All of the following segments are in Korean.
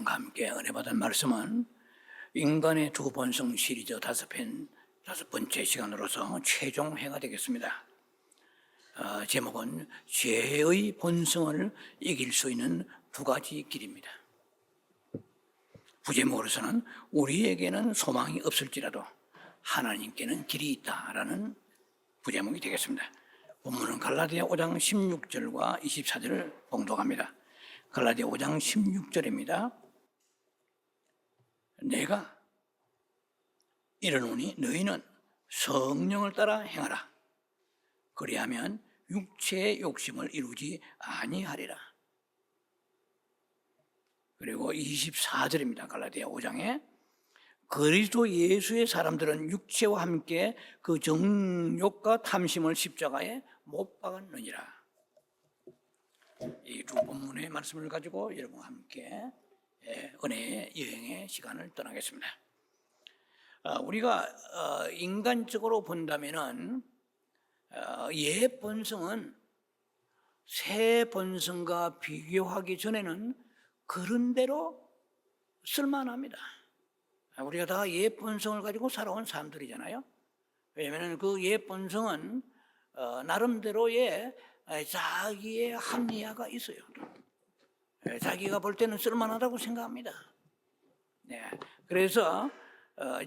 여러분과 함께 은혜 받은 말씀은 인간의 두 본성 시리즈 다섯 번째 시간으로서 최종 회가 되겠습니다. 제목은 죄의 본성을 이길 수 있는 두 가지 길입니다. 부제목으로서는 우리에게는 소망이 없을지라도 하나님께는 길이 있다라는 부제목이 되겠습니다. 본문은 갈라디아 5장 16절과 24절을 봉독합니다. 갈라디아 5장 16절입니다. 내가 이르노니 너희는 성령을 따라 행하라. 그리하면 육체의 욕심을 이루지 아니하리라. 그리고 24절입니다. 갈라디아 5장에 그리스도 예수의 사람들은 육체와 함께 그 정욕과 탐심을 십자가에 못 박았느니라. 이 두 본문의 말씀을 가지고 여러분과 함께 은혜의 여행의 시간을 떠나겠습니다. 우리가 인간적으로 본다면은 옛 본성은 새 본성과 비교하기 전에는 그런 대로 쓸만합니다. 우리가 다 옛 본성을 가지고 살아온 사람들이잖아요. 왜냐하면 그 옛 본성은 나름대로의 자기의 합리화가 있어요. 자기가 볼 때는 쓸만하다고 생각합니다. 네. 그래서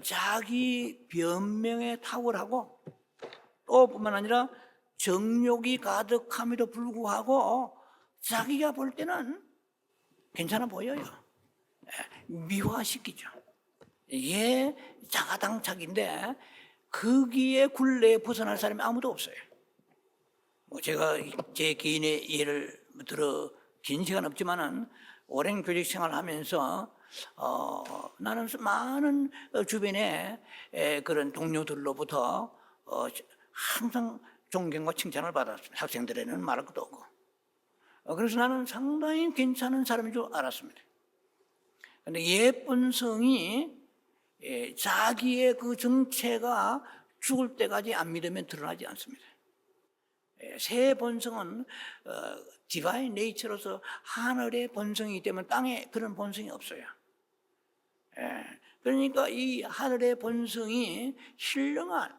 자기 변명에 탁월하고 또 뿐만 아니라 정욕이 가득함에도 불구하고 자기가 볼 때는 괜찮아 보여요. 미화시키죠. 이게 자가당착인데 거기에 굴레에 벗어날 사람이 아무도 없어요. 제가 제 개인의 예를 들어 긴 시간 없지만은 오랜 교직 생활을 하면서 나는 많은 주변에 그런 동료들로부터 항상 존경과 칭찬을 받았습니다. 학생들에는 말할 것도 없고. 그래서 나는 상당히 괜찮은 사람인 줄 알았습니다. 그런데 옛 본성이 자기의 그 정체가 죽을 때까지 안 믿으면 드러나지 않습니다. 새 본성은 디바인 네이처로서 하늘의 본성이기 때문에 땅에 그런 본성이 없어요. 그러니까 이 하늘의 본성이 신령한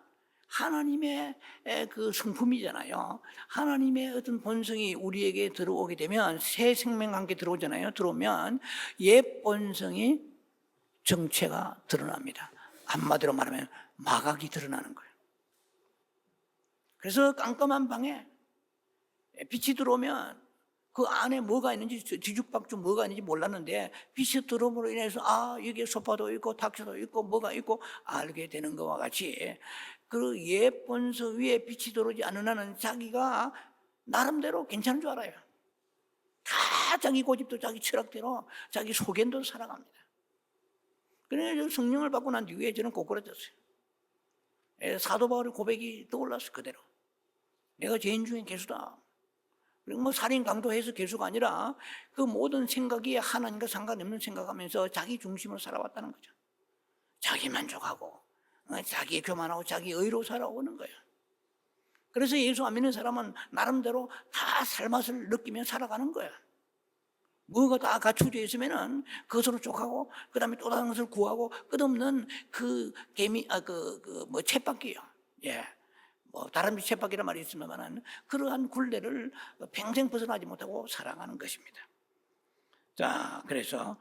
하나님의 그 성품이잖아요. 하나님의 어떤 본성이 우리에게 들어오게 되면 새 생명과 함께 들어오잖아요. 들어오면 옛 본성이 정체가 드러납니다. 한마디로 말하면 마각이 드러나는 거예요. 그래서 깜깜한 방에 빛이 들어오면 그 안에 뭐가 있는지 뒤죽박죽 뭐가 있는지 몰랐는데 빛이 들어옴으로 인해서 여기에 소파도 있고 탁자도 있고 뭐가 있고 알게 되는 것과 같이 그 옛 본성 위에 빛이 들어오지 않는 한은 자기가 나름대로 괜찮은 줄 알아요. 다 자기 고집도 자기 철학대로 자기 소견대로 살아갑니다. 그래서 성령을 받고 난 뒤에 저는 꼬꾸라졌어요. 사도 바울의 고백이 떠올랐어요. 그대로 내가 죄인 중에 괴수다. 그리고 살인 강도해서 괴수가 아니라 그 모든 생각이 하나님과 상관없는 생각하면서 자기 중심으로 살아왔다는 거죠. 자기 만족하고 자기 교만하고 자기 의로 살아오는 거예요. 그래서 예수 안 믿는 사람은 나름대로 다 살맛을 느끼며 살아가는 거예요. 뭐가 다 갖춰져 있으면은 그것으로 족하고 그다음에 또 다른 것을 구하고 끝없는 그 쳇바퀴요. 다른 쳇바퀴란 말이 있으면은 그러한 굴레를 평생 벗어나지 못하고 살아가는 것입니다. 자, 그래서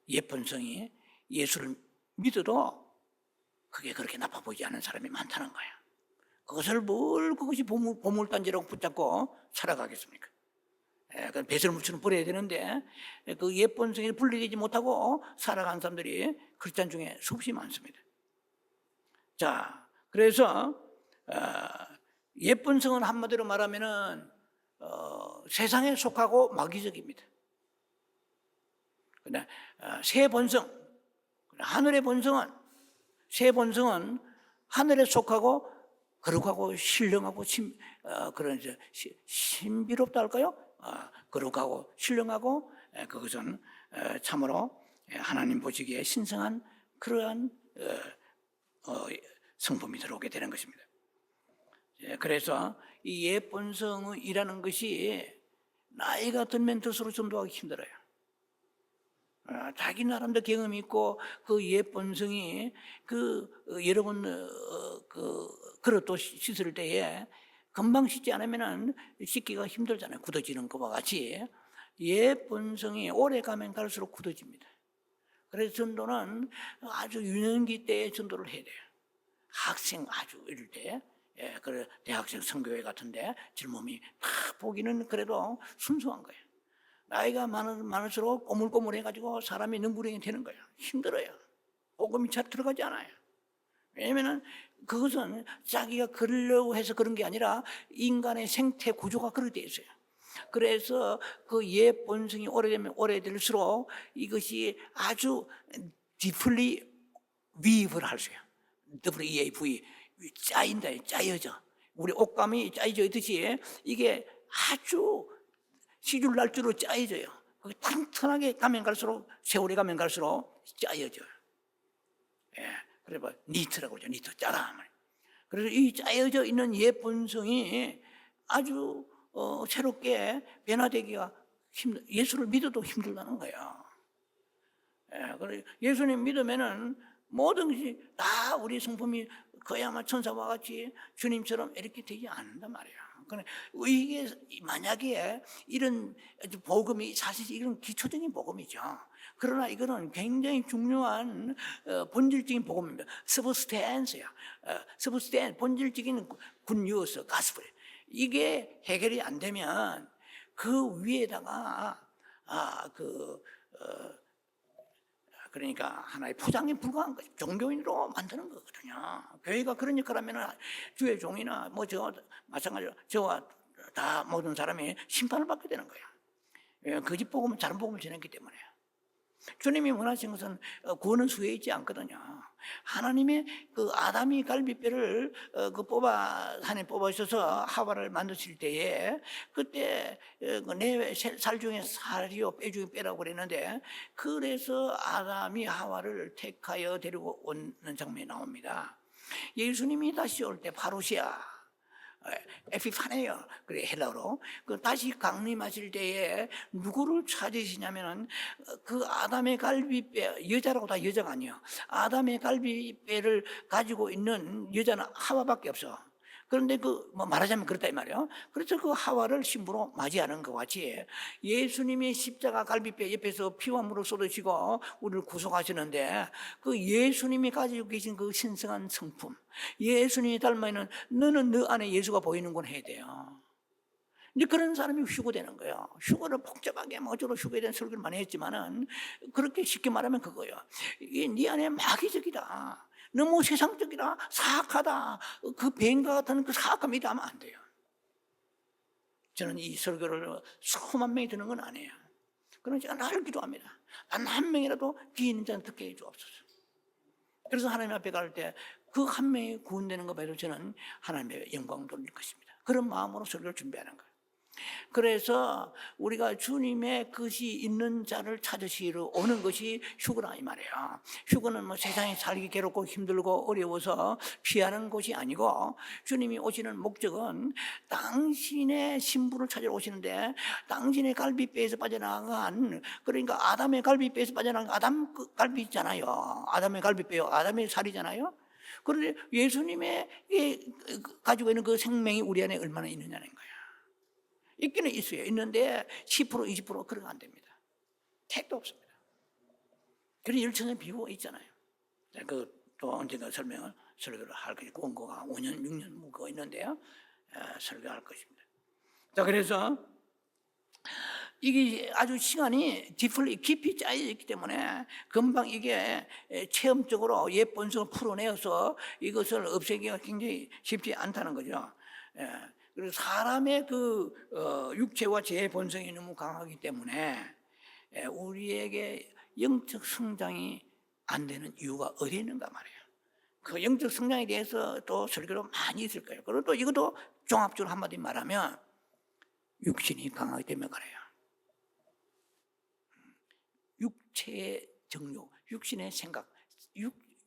옛 본성이 예수를 믿어도 그게 그렇게 나빠 보이지 않는 사람이 많다는 거예요. 그것이 보물단지라고 붙잡고 살아가겠습니까? 배설물처럼 버려야 되는데 그 옛 본성이 분리되지 못하고 살아가는 사람들이 크리스찬 중에 수없이 많습니다. 자, 그래서 옛 본성은 한마디로 말하면은 세상에 속하고 마귀적입니다. 근데 새 본성, 하늘의 본성은 새 본성은 하늘에 속하고 거룩하고 신령하고 그런 신비롭다 할까요? 거룩하고 신령하고 그것은 참으로 하나님 보시기에 신성한 그러한 성품이 들어오게 되는 것입니다. 그래서 이 옛 본성이라는 것이 나이가 들면 들수록 전도하기 힘들어요. 자기 나름대로 경험이 있고 그 옛 본성이 여러분 그릇도 씻을 때에 금방 씻지 않으면은 씻기가 힘들잖아요. 굳어지는 것과 같이 옛 본성이 오래 가면 갈수록 굳어집니다. 그래서 전도는 아주 유년기 때에 전도를 해야 돼요. 학생 아주 이럴 때, 그래 대학생 선교회 같은데 젊음이 딱 보기는 그래도 순수한 거예요. 나이가 많을수록 꼬물꼬물해가지고 사람이 능구렁이 되는 거예요. 힘들어요. 복음이 잘 들어가지 않아요. 왜냐면은 그것은 자기가 그러려고 해서 그런 게 아니라 인간의 생태 구조가 그렇게 돼 있어요. 그래서 그 옛 본성이 오래되면 오래될수록 이것이 아주 deeply weave를 할 수 있어요. WEAV, 짜인다, 짜여져. 우리 옷감이 짜여져 있듯이 이게 아주 시줄 날줄로 짜여져요. 튼튼하게 가면 갈수록, 세월이 가면 갈수록 짜여져요. 그래서 니트라고 그러죠. 니트, 짜다. 그래서 이 짜여져 있는 옛 본성이 아주 새롭게 변화되기가 예수를 믿어도 힘들다는 거예요. 예수님 믿으면은 모든 것이 다 우리 성품이 그야말로 천사와 같이 주님처럼 이렇게 되지 않는단 말이에요. 이게 만약에 이런 복음이 사실 이런 기초적인 복음이죠. 그러나 이거는 굉장히 중요한 본질적인 복음입니다. 서브스탠스야. 서브스탠스, 본질적인 굿뉴스, 가스펠. 이게 해결이 안 되면 그 위에다가 그러니까 하나의 포장에 불과한 거죠. 종교인으로 만드는 거거든요. 교회가 그런 역할을 하면 주의 종이나 마찬가지로 저와 다 모든 사람이 심판을 받게 되는 거예요. 거짓 복음은 다른 복음을 전했기 때문에. 주님이 원하신 것은 구원은 수에 있지 않거든요. 하나님의 그 아담이 갈비뼈를 하나님 뽑아주셔서 하와를 만드실 때에 그때 내 살 중에 살이요 뼈 중에 뼈라고 그랬는데 그래서 아담이 하와를 택하여 데리고 오는 장면이 나옵니다. 예수님이 다시 올 때 파루시아 에피파네요. 그래 헬라어로. 다시 강림하실 때에 누구를 찾으시냐면은 그 아담의 갈비뼈, 여자라고 다 여자가 아니에요. 아담의 갈비뼈를 가지고 있는 여자는 하와밖에 없어. 그런데 말하자면 그렇다 이 말이에요. 그래서 그 하와를 신부로 맞이하는 것 같이 예수님이 십자가 갈비뼈 옆에서 피와 물을 쏟으시고 우리를 구속하시는데 그 예수님이 가지고 계신 그 신성한 성품, 예수님이 닮아 있는 너는 너 안에 예수가 보이는군 해야 돼요. 이제 그런 사람이 휴거되는 거예요. 휴거를 복잡하게 어쩌로 휴거에 대한 설교를 많이 했지만은 그렇게 쉽게 말하면 그거예요. 이게 네 안에 마귀적이다. 너무 세상적이다. 사악하다. 그 뱀과 같은 그 사악함이 하면 안 돼요. 저는 이 설교를 수만 명이 듣는 건 아니에요. 그러나 제가 늘 기도합니다. 단 한 명이라도 귀 있는 자는 듣게 해 주옵소서. 그래서 하나님 앞에 갈 때 그 한 명이 구원되는 거 봐도 저는 하나님의 영광을 돌릴 것입니다. 그런 마음으로 설교를 준비하는 거예요. 그래서 우리가 주님의 것이 있는 자를 찾으시러 오는 것이 휴거라 이 말이에요. 휴거는 세상에 살기 괴롭고 힘들고 어려워서 피하는 곳이 아니고 주님이 오시는 목적은 당신의 신부를 찾으러 오시는데 당신의 갈비뼈에서 빠져나간 그러니까 아담의 갈비뼈에서 빠져나간 아담 갈비잖아요. 아담의 갈비뼈요. 아담의 살이잖아요. 그런데 예수님의 가지고 있는 그 생명이 우리 안에 얼마나 있느냐는 거예요. 있기는 있어요. 있는데 10% 20% 그런 거 안 됩니다. 택도 없습니다. 그런 열천의 비유가 있잖아요. 또 언젠가 설교를 할 것이 원고가 5년 6년 묵고 있는데요. 설교할 것입니다. 자, 그래서 이게 아주 시간이 깊이 짜여 있기 때문에 금방 이게 체험적으로 옛 본성을 풀어내어서 이것을 없애기가 굉장히 쉽지 않다는 거죠. 그래서 사람의 육체와 제 본성이 너무 강하기 때문에 우리에게 영적 성장이 안 되는 이유가 어디에 있는가 말이에요. 그 영적 성장에 대해서 또 설교로 많이 있을 거예요. 그리고 또 이것도 종합적으로 한마디 말하면 육신이 강하기 때문에 그래요. 육체의 정욕, 육신의 생각,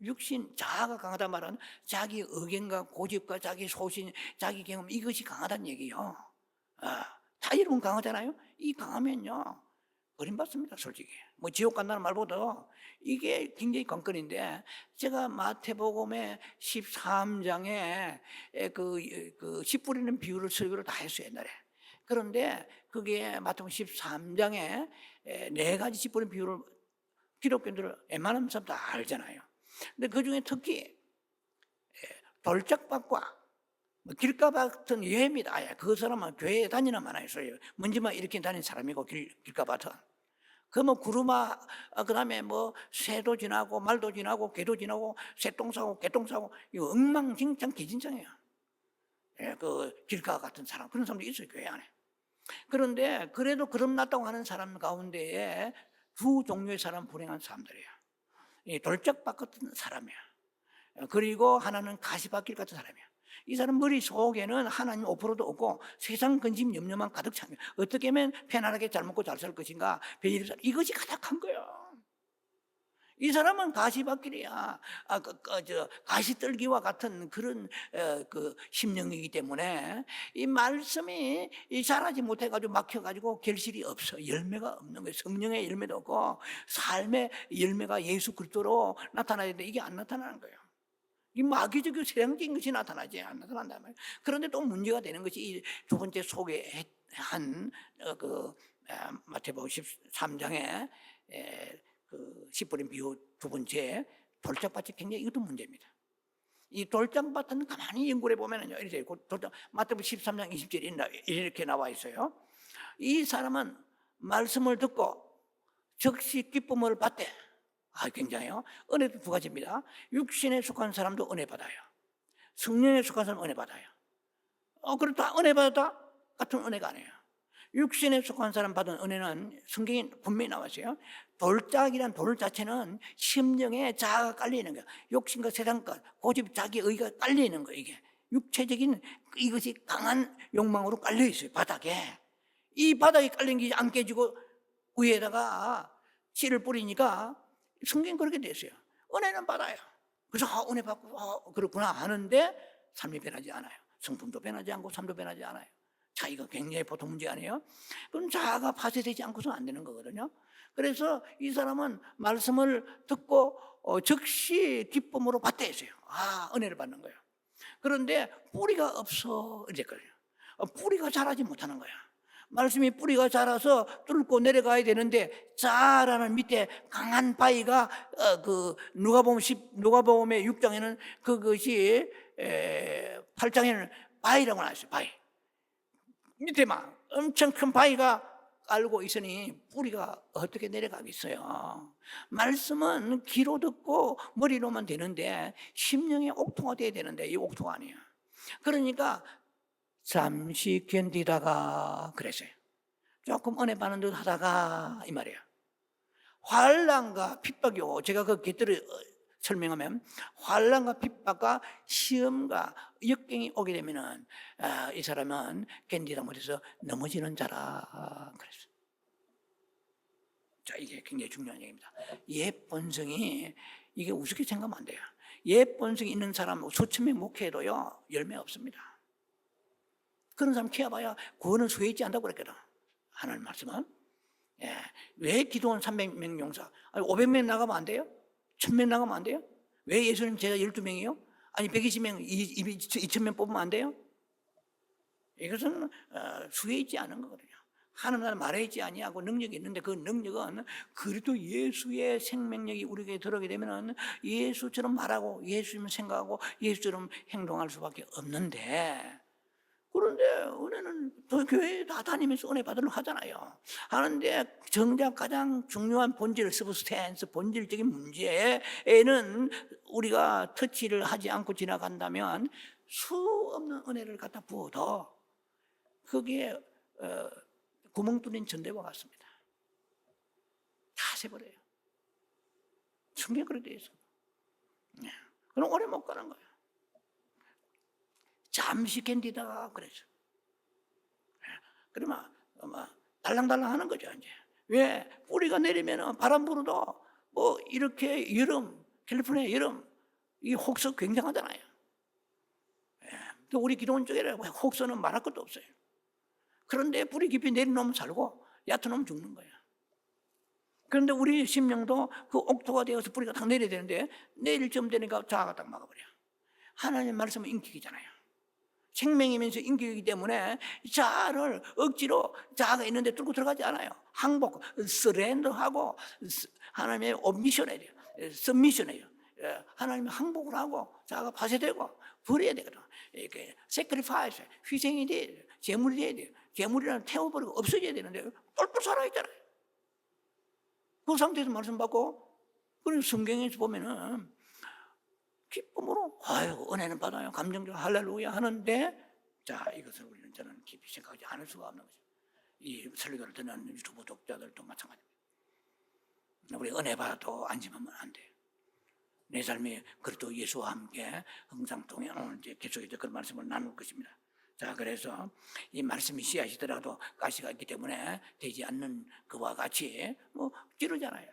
육신 자아가 강하다 말은 자기 의견과 고집과 자기 소신, 자기 경험 이것이 강하다는 얘기예요. 다 이런 건 강하잖아요. 이 강하면요 버림받습니다, 솔직히. 뭐 지옥 간다는 말보다 이게 굉장히 관건인데, 제가 마태복음의 13장에 씨 뿌리는 비유를 설교를 다 했어요, 옛날에. 그런데 그게 마태복음 13장에 네 가지 씨 뿌리는 비유를 기독교인들은 웬만한 사람 다 알잖아요. 근데 그 중에 특히 돌짝밭과 길가 같은 예입니다. 그 사람은 교회에 다니는 많아요. 먼지만 이렇게 다니는 사람이고, 길가 밭은. 그 뭐 구루마, 그다음에 뭐 새도 지나고 말도 지나고 개도 지나고 새똥 싸고 개똥 싸고, 이거 엉망진창 개진창이에요. 그 길가 같은 사람, 그런 사람도 있어요, 교회 안에. 그런데 그래도 그럼 낫다고 하는 사람 가운데에 두 종류의 사람, 불행한 사람들이에요. 이 돌짝밭 같은 사람이야. 그리고 하나는 가시밭길 같은 사람이야. 이 사람 머릿속에는 하나님 5%도 없고 세상 근심 염려만 가득 차면 어떻게 하면 편안하게 잘 먹고 잘 살 것인가, 이것이 가득한 거예요. 이 사람은 가시밭길이야. 가시떨기와 같은 그런 심령이기 때문에 이 말씀이 자라지 못해가지고 막혀가지고 결실이 없어. 열매가 없는 거예요. 성령의 열매도 없고 삶의 열매가 예수 그리스도로 나타나야 되는데 이게 안 나타나는 거예요. 이 마귀적이고 세상적인 것이 나타나지 안 나타난단 말이에요. 그런데 또 문제가 되는 것이 이 두 번째 소개한 마태복음 13장에 씨 뿌린 비유 두 번째 돌짝밭이 굉장히 이것도 문제입니다. 이 돌짝밭은 가만히 연구해 보면은요, 이렇게 마태복음 13장 20절에 이렇게 나와 있어요. 이 사람은 말씀을 듣고 즉시 기쁨을 받되, 굉장해요. 은혜도 두 가지입니다. 육신에 속한 사람도 은혜 받아요. 성령에 속한 사람은 은혜 받아요. 그렇다 은혜 받았다 같은 은혜가 아니에요. 육신에 속한 사람 받은 은혜는 성경에 분명히 나와 있어요. 돌짝이란 돌 자체는 심령에 자아가 깔리는 거예요. 욕심과 세상과 고집, 자기 의가 깔리는 거예요. 이게 육체적인 이것이 강한 욕망으로 깔려 있어요, 바닥에. 이 바닥에 깔린 게 안 깨지고 위에다가 씨를 뿌리니까 성경이 그렇게 됐어요. 은혜는 받아요. 그래서 은혜 받고 그렇구나 하는데 삶이 변하지 않아요. 성품도 변하지 않고 삶도 변하지 않아요. 자기가 굉장히 보통 문제 아니에요. 그럼 자아가 파쇄되지 않고서는 안 되는 거거든요. 그래서 이 사람은 말씀을 듣고 즉시 기쁨으로 받되 했어요. 은혜를 받는 거예요. 그런데 뿌리가 없어 이랬거든요. 뿌리가 자라지 못하는 거야. 말씀이 뿌리가 자라서 뚫고 내려가야 되는데 자라는 밑에 강한 바위가 누가복음의 6장에는 그것이 8장에는 바위라고 나왔어요. 바위 밑에 막 엄청 큰 바위가 깔고 있으니 뿌리가 어떻게 내려가겠어요. 말씀은 귀로 듣고 머리로만 되는데 심령의 옥토가 돼야 되는데 이 옥토가 아니에요. 그러니까 잠시 견디다가 그랬어요. 조금 은혜 받는 듯 하다가 이 말이에요. 환난과 핍박이 오고, 제가 그 곁들을 설명하면 환난과 핍박과 시험과 역경이 오게 되면은 이 사람은 견디다 못해서 넘어지는 자라 그랬어요. 자, 이게 굉장히 중요한 얘기입니다. 옛 본성이 이게 우습게 생각하면 안 돼요. 옛 본성이 있는 사람 수천 명 목회해도요 열매 없습니다. 그런 사람 키워봐야 구원은 수혜 있지 않다고 그랬거든. 하나님 말씀은. 왜 기도원 300명 용사? 500명 나가면 안 돼요? 1000명 나가면 안 돼요? 왜 예수님 제자 12명이요? 120명, 2000명 뽑으면 안 돼요? 이것은 수혜 있지 않은 거거든요. 하나님 나라 말해 있지 아니하고 능력이 있는데 그 능력은 그래도 예수의 생명력이 우리에게 들어오게 되면은 예수처럼 말하고 예수님 생각하고 예수처럼 행동할 수밖에 없는데, 그런데 은혜는 또 교회에 다 다니면서 은혜 받으려고 하잖아요. 하는데 정작 가장 중요한 본질, 서브스탠스, 본질적인 문제에는 우리가 터치를 하지 않고 지나간다면 수 없는 은혜를 갖다 부어도 그게 구멍 뚫린 전대와 같습니다. 다 새버려요. 성경에 그렇게 되어 있어요. 그럼 오래 못 가는 거예요. 잠시 견디다가 그랬어. 그러면 달랑달랑 하는 거죠, 이제. 왜? 뿌리가 내리면 바람 불어도 뭐 이렇게 여름, 캘리포니아 여름, 이 혹서 굉장하잖아요. 우리 기도원 쪽에 혹서는 말할 것도 없어요. 그런데 뿌리 깊이 내려놓으면 살고 얕아놓으면 죽는 거예요. 그런데 우리 심령도 그 옥토가 되어서 뿌리가 딱 내려야 되는데 내일쯤 되니까 자아가 딱 막아버려. 하나님 말씀은 인격이잖아요. 생명이면서 인격이기 때문에 자아를 억지로 자아가 있는데 뚫고 들어가지 않아요. 항복, 서렌더하고 하나님의 오미션해야 돼요. सब미션해요. 하나님의 항복을 하고 자아가 파쇄되고 버려야 되거든. 이렇게 sacrifice, 희생이 돼야 돼요. 제물이 돼야 돼요. 제물이라는 태워버리고 없어져야 되는데 똘똘 살아있잖아요. 그 상태에서 말씀 받고, 그리고 성경에서 보면은 기쁨으로 아유 은혜는 받아요, 감정적으로 할렐루야 하는데, 자 이것을 우리는 저는 깊이 생각하지 않을 수가 없는 거죠. 이 설교를 듣는 유튜브 독자들도 마찬가지입니다. 우리 은혜 받아도 안심하면 안 돼요. 내 삶이 그리스도 예수와 함께 항상 동행하는, 이제 계속해서 그런 말씀을 나눌 것입니다. 자, 그래서 이 말씀이 씨앗이더라도 가시가 있기 때문에 되지 않는 그와 같이 뭐 찌르잖아요.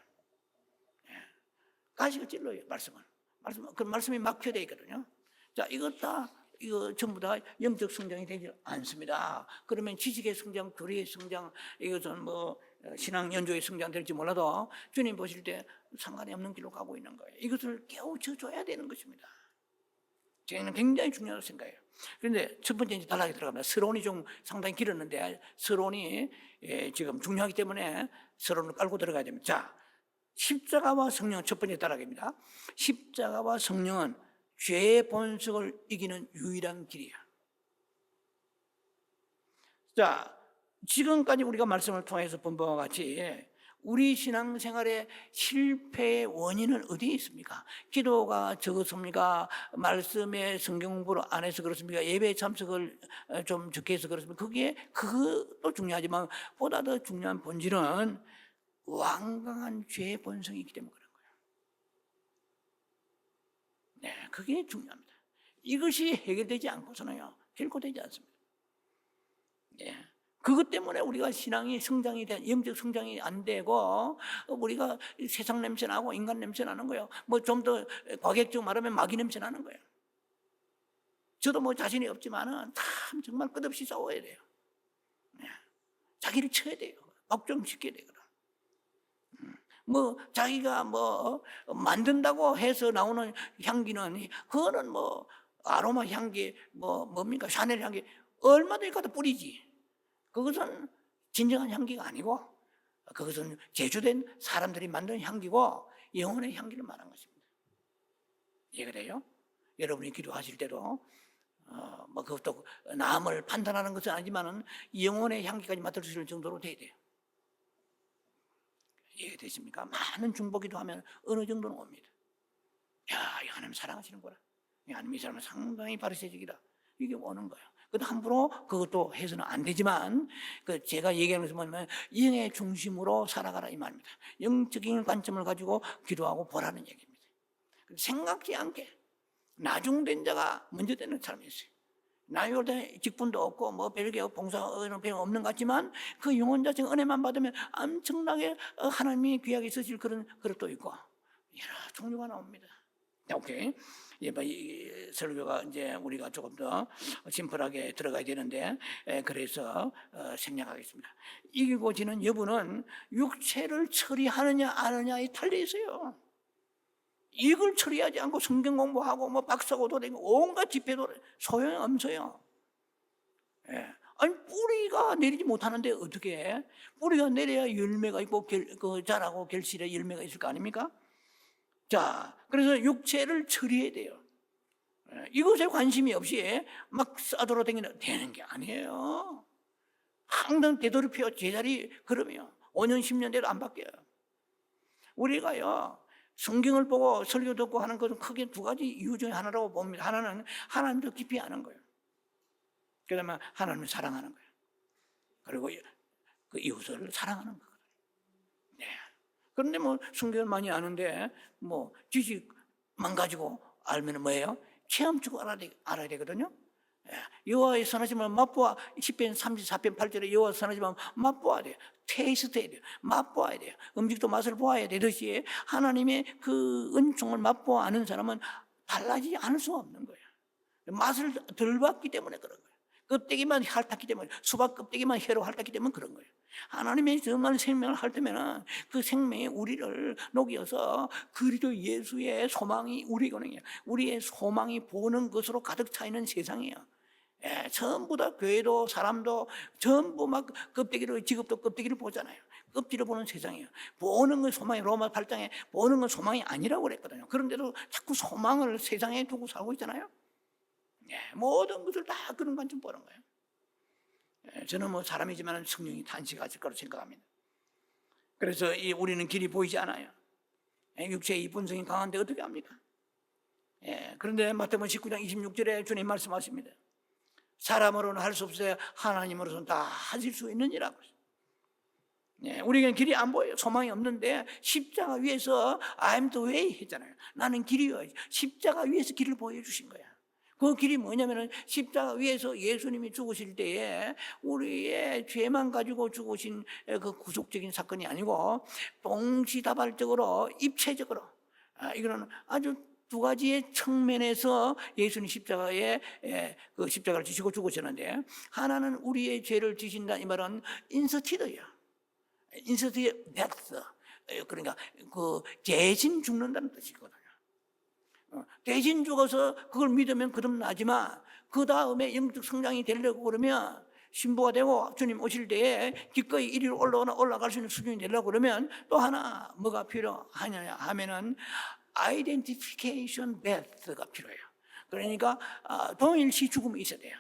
가시가 찔러요. 그 말씀이 막혀져 있거든요. 자, 이거 전부 다 영적 성장이 되지 않습니다. 그러면 지식의 성장, 교리의 성장, 이것은 뭐 신앙 연조의 성장 될지 몰라도 주님 보실 때 상관이 없는 길로 가고 있는 거예요. 이것을 깨우쳐 줘야 되는 것입니다. 저는 굉장히 중요하다고 생각해요. 그런데 첫 번째 이제 단락에 들어가면 서론이 좀 상당히 길었는데, 서론이 지금 중요하기 때문에 서론을 깔고 들어가야 됩니다. 자, 십자가와 성령 첫 번째 단락입니다. 십자가와 성령은 죄의 본성을 이기는 유일한 길이야. 자, 지금까지 우리가 말씀을 통해서 본 바와 같이 우리 신앙생활의 실패의 원인은 어디에 있습니까? 기도가 적었습니까? 말씀의 성경 공부를 안 해서 그렇습니까? 예배에 참석을 좀 적게 해서 그렇습니까? 그것도 중요하지만 보다 더 중요한 본질은 완강한 죄의 본성이 있기 때문에 그런 거예요. 네, 그게 중요합니다. 이것이 해결되지 않고서는요, 결코 되지 않습니다. 네. 그것 때문에 우리가 신앙이 성장이 된, 영적 성장이 안 되고, 우리가 세상 냄새 나고 인간 냄새 나는 거예요. 뭐 좀 더 과격적으로 말하면 마귀 냄새 나는 거예요. 저도 뭐 자신이 없지만은 참 정말 끝없이 싸워야 돼요. 네. 자기를 쳐야 돼요. 걱정시켜야 되거든. 뭐 자기가 뭐 만든다고 해서 나오는 향기는, 그거는 뭐 아로마 향기, 뭡니까 샤넬 향기 얼마든지 갖다 뿌리지. 그것은 진정한 향기가 아니고, 그것은 제조된 사람들이 만든 향기고 영혼의 향기를 말한 것입니다. 이해가 돼요? 여러분이 기도하실 때도 뭐 그것도 남을 판단하는 것은 아니지만은 영혼의 향기까지 맡을 수 있을 정도로 돼야 돼요. 이해되십니까? 많은 중보기도 하면 어느 정도는 옵니다. 야, 이 하나님 사랑하시는구나. 이 하나님 이 사람은 상당히 바리새적이다. 이게 오는 거예요. 근데 함부로 그것도 해서는 안 되지만, 제가 얘기하는 것은 뭐냐면 영의 중심으로 살아가라 이 말입니다. 영적인 관점을 가지고 기도하고 보라는 얘기입니다. 생각지 않게 나중된 자가 먼저 되는 사람이 있어요. 나이에 직분도 없고 뭐 별게 봉사는 별거 없는 것 같지만 그 영혼 자체가 은혜만 받으면 엄청나게 하나님이 귀하게 쓰실 그런 그릇도 있고 여러 종류가 나옵니다. 오케이. 이 설교가 이제 우리가 조금 더 심플하게 들어가야 되는데, 그래서 생략하겠습니다. 이기고 지는 여부는 육체를 처리하느냐 안 하느냐에 달려 있어요. 이걸 처리하지 않고 성경 공부하고 뭐 박사고도 되고 온갖 집회도 소용이 없어요. 아니 뿌리가 내리지 못하는데 어떻게 해? 뿌리가 내려야 열매가 있고 자라고 결실에 열매가 있을 거 아닙니까? 자, 그래서 육체를 처리해야 돼요. 이것에 관심이 없이 막 싸돌아다니는 되는 게 아니에요. 항상 되돌이표 제자리 그러면 5년 10년 돼도 안 바뀌어요. 우리가요 성경을 보고 설교 듣고 하는 것은 크게 두 가지 이유 중에 하나라고 봅니다. 하나는 하나님 더 깊이 아는 거예요. 그 다음에 하나님을 사랑하는 거예요. 그리고 그 이웃을 사랑하는 거거든요. 네. 그런데 뭐 성경을 많이 아는데 뭐 지식만 가지고 알면 뭐예요? 체험적으로 알아야 되거든요. 여호와의 선하심을 맛보아, 시편 34편 8절에 여호와의 선하심을 맛보아야 돼요. 테이스트해야 돼요. 맛보아야 돼요. 음식도 맛을 보아야 되듯이 하나님의 그 은총을 맛보아 아는 사람은 달라지지 않을 수가 없는 거예요. 맛을 덜 봤기 때문에 그런 거예요. 껍데기만 핥았기 때문에, 수박 껍데기만 혀로 핥았기 때문에 그런 거예요. 하나님의 정말 생명을 핥으면 그 생명이 우리를 녹여서 그리스도 예수의 소망이 우리의 소망이 보는 것으로 가득 차 있는 세상이에요. 예, 전부 다 교회도 사람도 전부 막 껍데기로, 직업도 껍데기를 보잖아요. 껍질을 보는 세상이에요. 보는 건 소망이, 로마 8장에 보는 건 소망이 아니라고 그랬거든요. 그런데도 자꾸 소망을 세상에 두고 살고 있잖아요. 예, 모든 것을 다 그런 관점 보는 거예요. 예, 저는 뭐 사람이지만 성령이 탄식하실 거라고 생각합니다. 그래서 우리는 길이 보이지 않아요. 예, 육체의 본성이 강한데 어떻게 합니까? 예, 그런데 마태복음 19장 26절에 주님 말씀하십니다. 사람으로는 할 수 없어요. 하나님으로서는 다 하실 수 있느니라고. 예, 우리에게는 길이 안 보여요. 소망이 없는데 십자가 위에서 I'm the way 했잖아요. 나는 길이요. 십자가 위에서 길을 보여주신 거야. 그 길이 뭐냐면은 십자가 위에서 예수님이 죽으실 때에 우리의 죄만 가지고 죽으신 그 구속적인 사건이 아니고 동시다발적으로 입체적으로, 이거는 아주 두 가지의 측면에서 예수님 십자가에 그 십자가를 지시고 죽으셨는데, 하나는 우리의 죄를 지신다 이 말은 인서티드예요. 인서티드 데스, 그러니까 그 대신 죽는다는 뜻이거든요. 대신 죽어서 그걸 믿으면 거듭나지만 그 다음에 영적 성장이 되려고 그러면 신부가 되고 주님 오실 때에 기꺼이 이리로 올라갈 수 있는 수준이 되려고 그러면 또 하나 뭐가 필요하냐 하면은 아이덴티피케이션 데스가 필요해요. 그러니까 동일시 죽음이 있어야 돼요.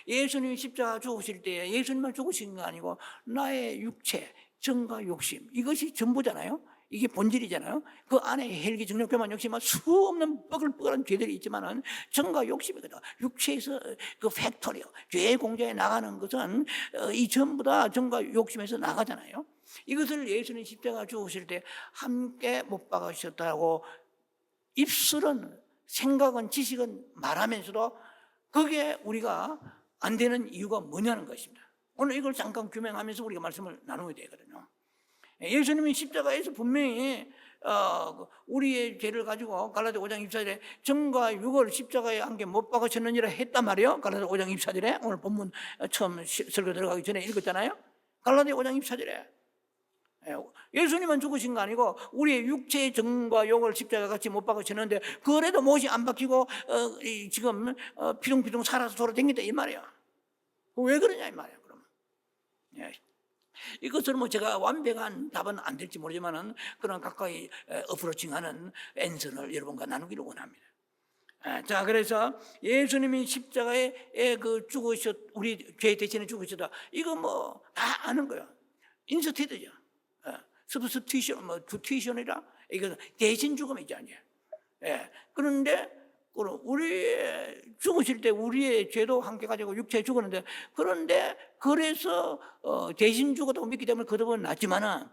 예수님이 십자가 죽으실 때 예수님만 죽으신 거 아니고 나의 육체, 정과 욕심, 이것이 전부잖아요. 이게 본질이잖아요. 그 안에 헬기, 정력, 교만, 욕심, 수없는 뻐글뻐글한 죄들이 있지만은 정과 욕심이거든. 육체에서 그 팩토리요, 죄의 공장에 나가는 것은 이 전부 다 정과 욕심에서 나가잖아요. 이것을 예수님 십자가 죽으실 때 함께 못 박으셨다고 입술은, 생각은, 지식은 말하면서도 그게 우리가 안 되는 이유가 뭐냐는 것입니다. 오늘 이걸 잠깐 규명하면서 우리가 말씀을 나누어야 되거든요. 예수님이 십자가에서 분명히 우리의 죄를 가지고 갈라디아 5장 24절에 정과 육을 십자가에 함께 못 박으셨느니라 했단 말이에요. 갈라디아 5장 24절에 오늘 본문 처음 설교 들어가기 전에 읽었잖아요. 갈라디아 5장 24절에 예수님은 죽으신 거 아니고 우리의 육체의 정과 욕을 십자가 같이 못 박으셨는데 그래도 못이 안 박히고 지금 피둥피둥 살아서 돌아다닌다 이 말이야. 왜 그러냐 이 말이야. 그러면 이것을 뭐 제가 완벽한 답은 안 될지 모르지만은 그런 가까이 어프로칭하는 앤선을 여러분과 나누기를 원합니다. 자, 그래서 예수님이 십자가에 그 죽으셨, 우리 죄 대신에 죽으셨다. 이거 뭐 다 아는 거예요. 인서티드죠. 서브스티션, 뭐 튜티션이라 이거 대신 죽음이지 아니에요. 그런데 우리 죽으실 때 우리의 죄도 함께 가지고 육체에 죽었는데, 그런데 그래서 대신 죽었다고 믿기 때문에 거듭은 났지만은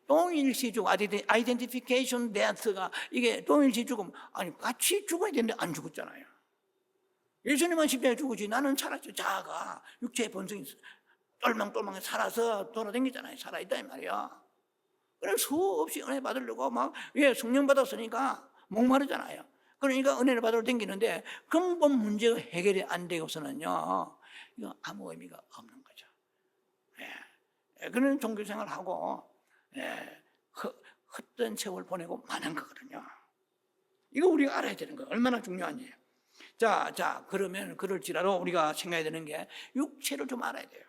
동일시 죽음, 아이덴티피케이션 데스가 이게 동일시 죽음, 아니 같이 죽어야 되는데 안 죽었잖아요. 예수님은 십자가에 죽으지 나는 살았죠. 자아가 육체의 본성이 똘망똘망 살아서 돌아다니잖아요. 살아있다 이 말이야. 그래서 수없이 은혜 받으려고 막 성령 받았으니까 목마르잖아요. 그러니까 은혜를 받으러 다니는데 근본 문제가 해결이 안 되고서는요, 이거 아무 의미가 없는 거죠. 그런 종교생활을 하고 헛된 세월 보내고 마는 거거든요. 이거 우리가 알아야 되는 거예요. 얼마나 중요한지. 자, 그러면 그럴지라도 우리가 생각해야 되는 게 육체를 좀 알아야 돼요.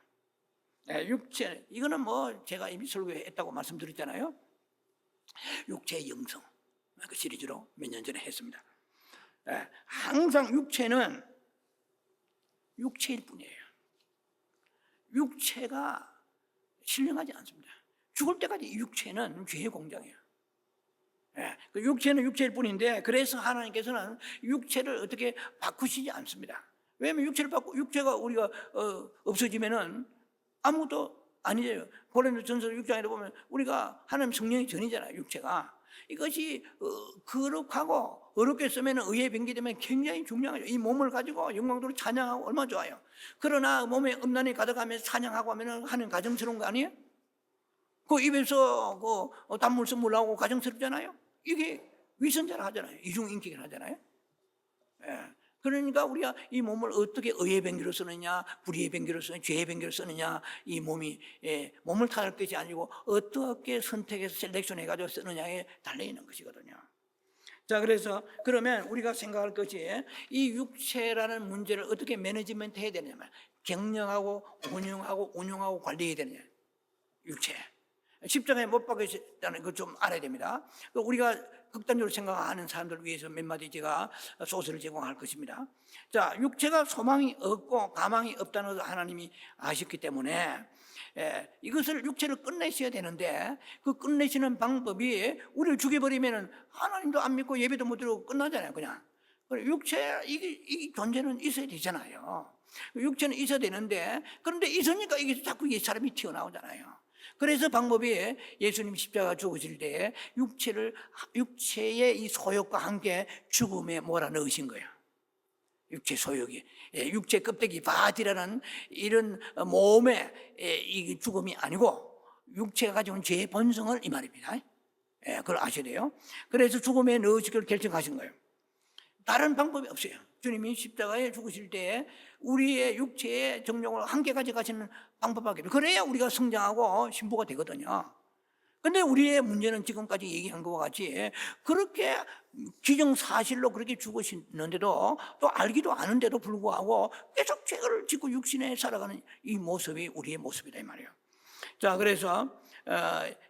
육체, 이거는 뭐 제가 이미 설교했다고 말씀드렸잖아요. 육체의 영성, 그 시리즈로 몇 년 전에 했습니다. 항상 육체는 육체일 뿐이에요. 육체가 신령하지 않습니다. 죽을 때까지 육체는 죄의 공장이에요. 그 육체는 육체일 뿐인데, 그래서 하나님께서는 육체를 어떻게 바꾸시지 않습니다. 왜냐하면 육체가 우리가 없어지면은 아무것도 아니에요. 고린도전서 6장에 보면 우리가 하나님 성령의 전이잖아요. 육체가. 이것이 거룩하고 어렵게 쓰면 의에 변기되면 굉장히 중요하죠. 이 몸을 가지고 영광도로 찬양하고 얼마나 좋아요. 그러나 몸에 음란이 가득하면서 찬양하고 하면 하는 가정스러운 거 아니에요? 그 입에서 그 단물성 물나오고 가정스럽잖아요. 이게 위선자라 하잖아요. 이중인격이라 하잖아요. 그러니까 우리가 이 몸을 어떻게 의의 병기로 쓰느냐, 불의의 병기로 쓰느냐, 죄의 병기로 쓰느냐, 이 몸이 몸을 탓할 것이 아니고 어떻게 선택해서 셀렉션해가지고 쓰느냐에 달려있는 것이거든요. 자, 그래서 그러면 우리가 생각할 것이 이 육체라는 문제를 어떻게 매니지먼트 해야 되느냐, 경영하고 운용하고 관리해야 되느냐. 육체 십자가에 못 박으셨다는 거 좀 알아야 됩니다. 우리가 극단적으로 생각하는 사람들을 위해서 몇 마디 제가 소설을 제공할 것입니다. 자, 육체가 소망이 없고 가망이 없다는 것을 하나님이 아셨기 때문에 이것을 육체를 끝내셔야 되는데 그 끝내시는 방법이 우리를 죽여버리면 하나님도 안 믿고 예배도 못 드리고 끝나잖아요. 그냥 육체 이 존재는 있어야 되잖아요. 육체는 있어야 되는데 그런데 있으니까 이게 자꾸 이 사람이 튀어나오잖아요. 그래서 방법이 예수님 십자가 죽으실 때 육체의 이 소욕과 함께 죽음에 몰아넣으신 거예요. 육체 소욕이, 육체 껍데기 바디라는 이런 몸의 이 죽음이 아니고 육체가 가지고 있는 죄의 본성을 이 말입니다. 그걸 아셔야 돼요. 그래서 죽음에 넣으시기를 결정하신 거예요. 다른 방법이 없어요. 주님이 십자가에 죽으실 때 우리의 육체의 정욕을 함께 가져가시는 방법밖에 없어요. 그래야 우리가 성장하고 신부가 되거든요. 근데 우리의 문제는 지금까지 얘기한 것과 같이 그렇게 기정사실로 그렇게 죽으시는데도 또 알기도 아는데도 불구하고 계속 죄를 짓고 육신에 살아가는 이 모습이 우리의 모습이다 이 말이에요. 자, 그래서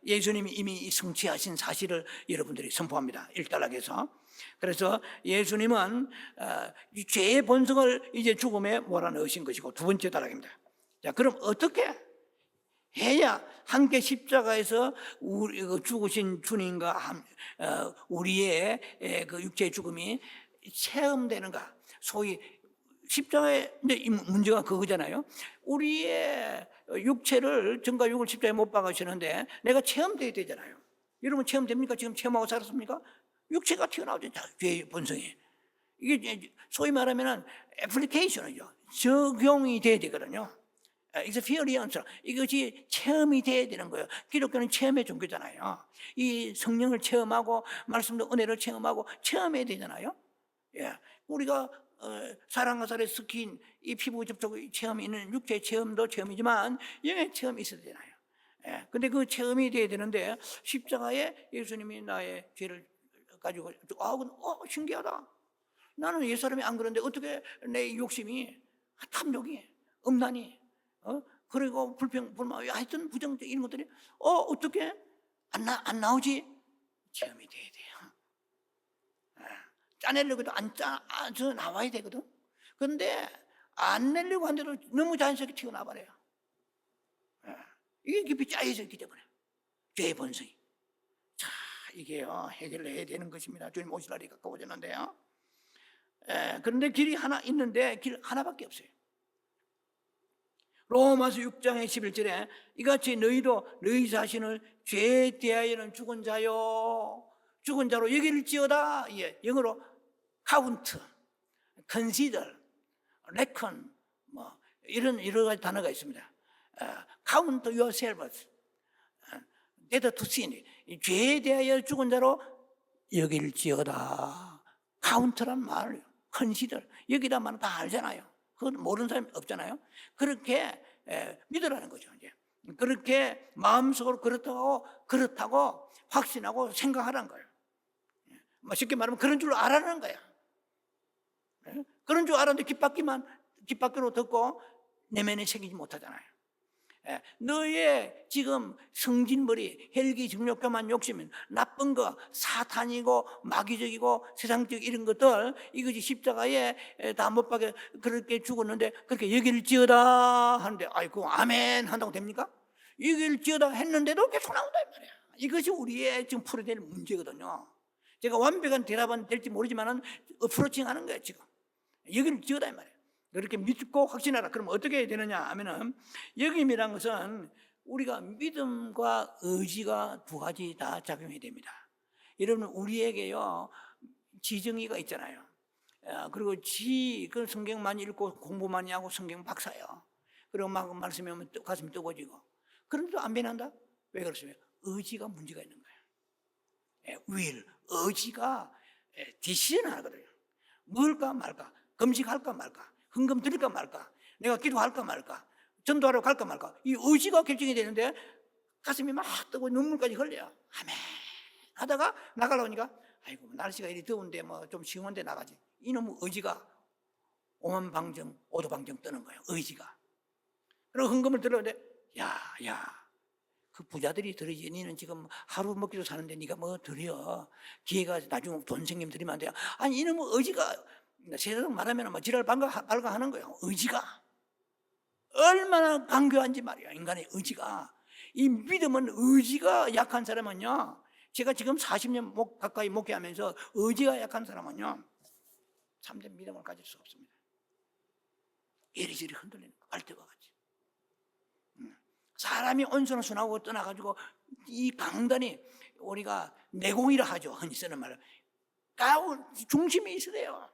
예수님이 이미 성취하신 사실을 여러분들이 선포합니다. 일단락에서. 그래서 예수님은 이 죄의 본성을 이제 죽음에 몰아넣으신 것이고 두 번째 단락입니다. 자, 그럼 어떻게 해야 함께 십자가에서 죽으신 주님과 우리의 그 육체의 죽음이 체험되는가? 소위 십자가의 문제가 그거잖아요. 우리의 육체를 전과 육을 십자가에 못 박으시는데 내가 체험돼야 되잖아요. 여러분 체험됩니까? 지금 체험하고 살았습니까? 육체가 튀어나오죠. 죄의 본성이. 이게 소위 말하면 애플리케이션이죠. 적용이 돼야 되거든요. experience. 이것이 체험이 돼야 되는 거예요. 기독교는 체험의 종교잖아요. 이 성령을 체험하고 말씀도 은혜를 체험하고 체험해야 되잖아요. 예. 우리가 사랑과 살에 스킨 이 피부 접촉 체험이 있는 육체의 체험도 체험이지만 영의 체험이 있어야 되잖아요. 예. 근데 그 체험이 돼야 되는데 십자가에 예수님이 나의 죄를 가지고 신기하다. 나는 옛사람이 안 그런데 어떻게 내 욕심이 탐욕이 음란이 그리고 불평 하여튼 부정적 이런 것들이 어떻게 안 나오지? 체험이 돼야 돼요. 짜내려고 해도 저 나와야 되거든. 그런데 안 내려고 하는데도 너무 자연스럽게 튀어나와버려요. 이게 깊이 짜여져 있기 때문에 죄의 본성이. 자, 이게요 해결을 해야 되는 것입니다. 주님 오실 날이 가까워졌는데요. 그런데 길이 하나 있는데 길 하나밖에 없어요. 로마서 6장의 11절에 이같이 너희도 너희 자신을 죄에 대하여는 죽은 자요 죽은 자로 여길지어다. 영어로 count, consider, reckon 이런 여러 가지 단어가 있습니다. count yourselves dead to sin. 죄에 대하여 죽은 자로 여길지어다. count란 말을 consider 여기다 말은 다 알잖아요. 그건 모르는 사람이 없잖아요. 그렇게 믿으라는 거죠. 이제 그렇게 마음속으로 그렇다고 확신하고 생각하라는 거예요. 쉽게 말하면 그런 줄 알아라는 거야. 그런 줄 알았는데 귓바퀴로 듣고 내면에 새기지 못하잖아요. 너의 지금 성진머리, 혈기, 정욕교만 욕심은 나쁜 거, 사탄이고 마귀적이고 세상적 이런 것들 이것이 십자가에 다 못 박혀 그렇게 죽었는데 그렇게 여길지어다 하는데 아이고 아멘 한다고 됩니까? 여길지어다 했는데도 계속 나온다 이 말이야. 이것이 우리의 지금 풀어야 될 문제거든요. 제가 완벽한 대답은 될지 모르지만은 어프로칭 하는 거예요 지금. 여길지어다 이 말이야. 그렇게 믿고 확신하라. 그럼 어떻게 해야 되느냐 하면은 여김이란 것은 우리가 믿음과 의지가 두 가지 다 작용해야 됩니다. 여러분 우리에게요 지정의가 있잖아요. 그리고 그 성경 많이 읽고 공부 많이 하고 성경 박사요. 그리고 막 말씀이 오면 가슴이 뜨거워지고 그런데도 안 변한다? 왜 그렇습니까? 의지가 문제가 있는 거예요. 의지가 decision 하거든요. 뭘까 말까. 금식할까 말까, 헌금 드릴까 말까, 내가 기도할까 말까, 전도하러 갈까 말까, 이 의지가 결정이 되는데 가슴이 막 뜨고 눈물까지 흘려요. 아멘 하다가 나가려고 하니까 아이고 날씨가 이리 더운데 뭐 좀 시원한 데 나가지. 이놈의 의지가 오만방정 오도방정 뜨는 거예요. 의지가. 그리고 헌금을 들었는데 야 그 부자들이 들이지. 니는 지금 하루 먹기도 사는데 네가 뭐 드려. 기회가 나중에 돈 생기면 드리면 안 돼요. 아니 이놈의 의지가 세상 말하면 뭐 지랄 발광하는 거예요. 의지가 얼마나 강교한지 말이야. 인간의 의지가. 이 믿음은 의지가 약한 사람은요, 제가 지금 40년 가까이 목회하면서 의지가 약한 사람은요 참된 믿음을 가질 수 없습니다. 이리저리 흔들리는 거, 갈대와 같이. 사람이 온순한 순하고 떠나가지고 이 강단이 우리가 내공이라 하죠. 흔히 쓰는 말로 가운 중심에 있어야 돼요.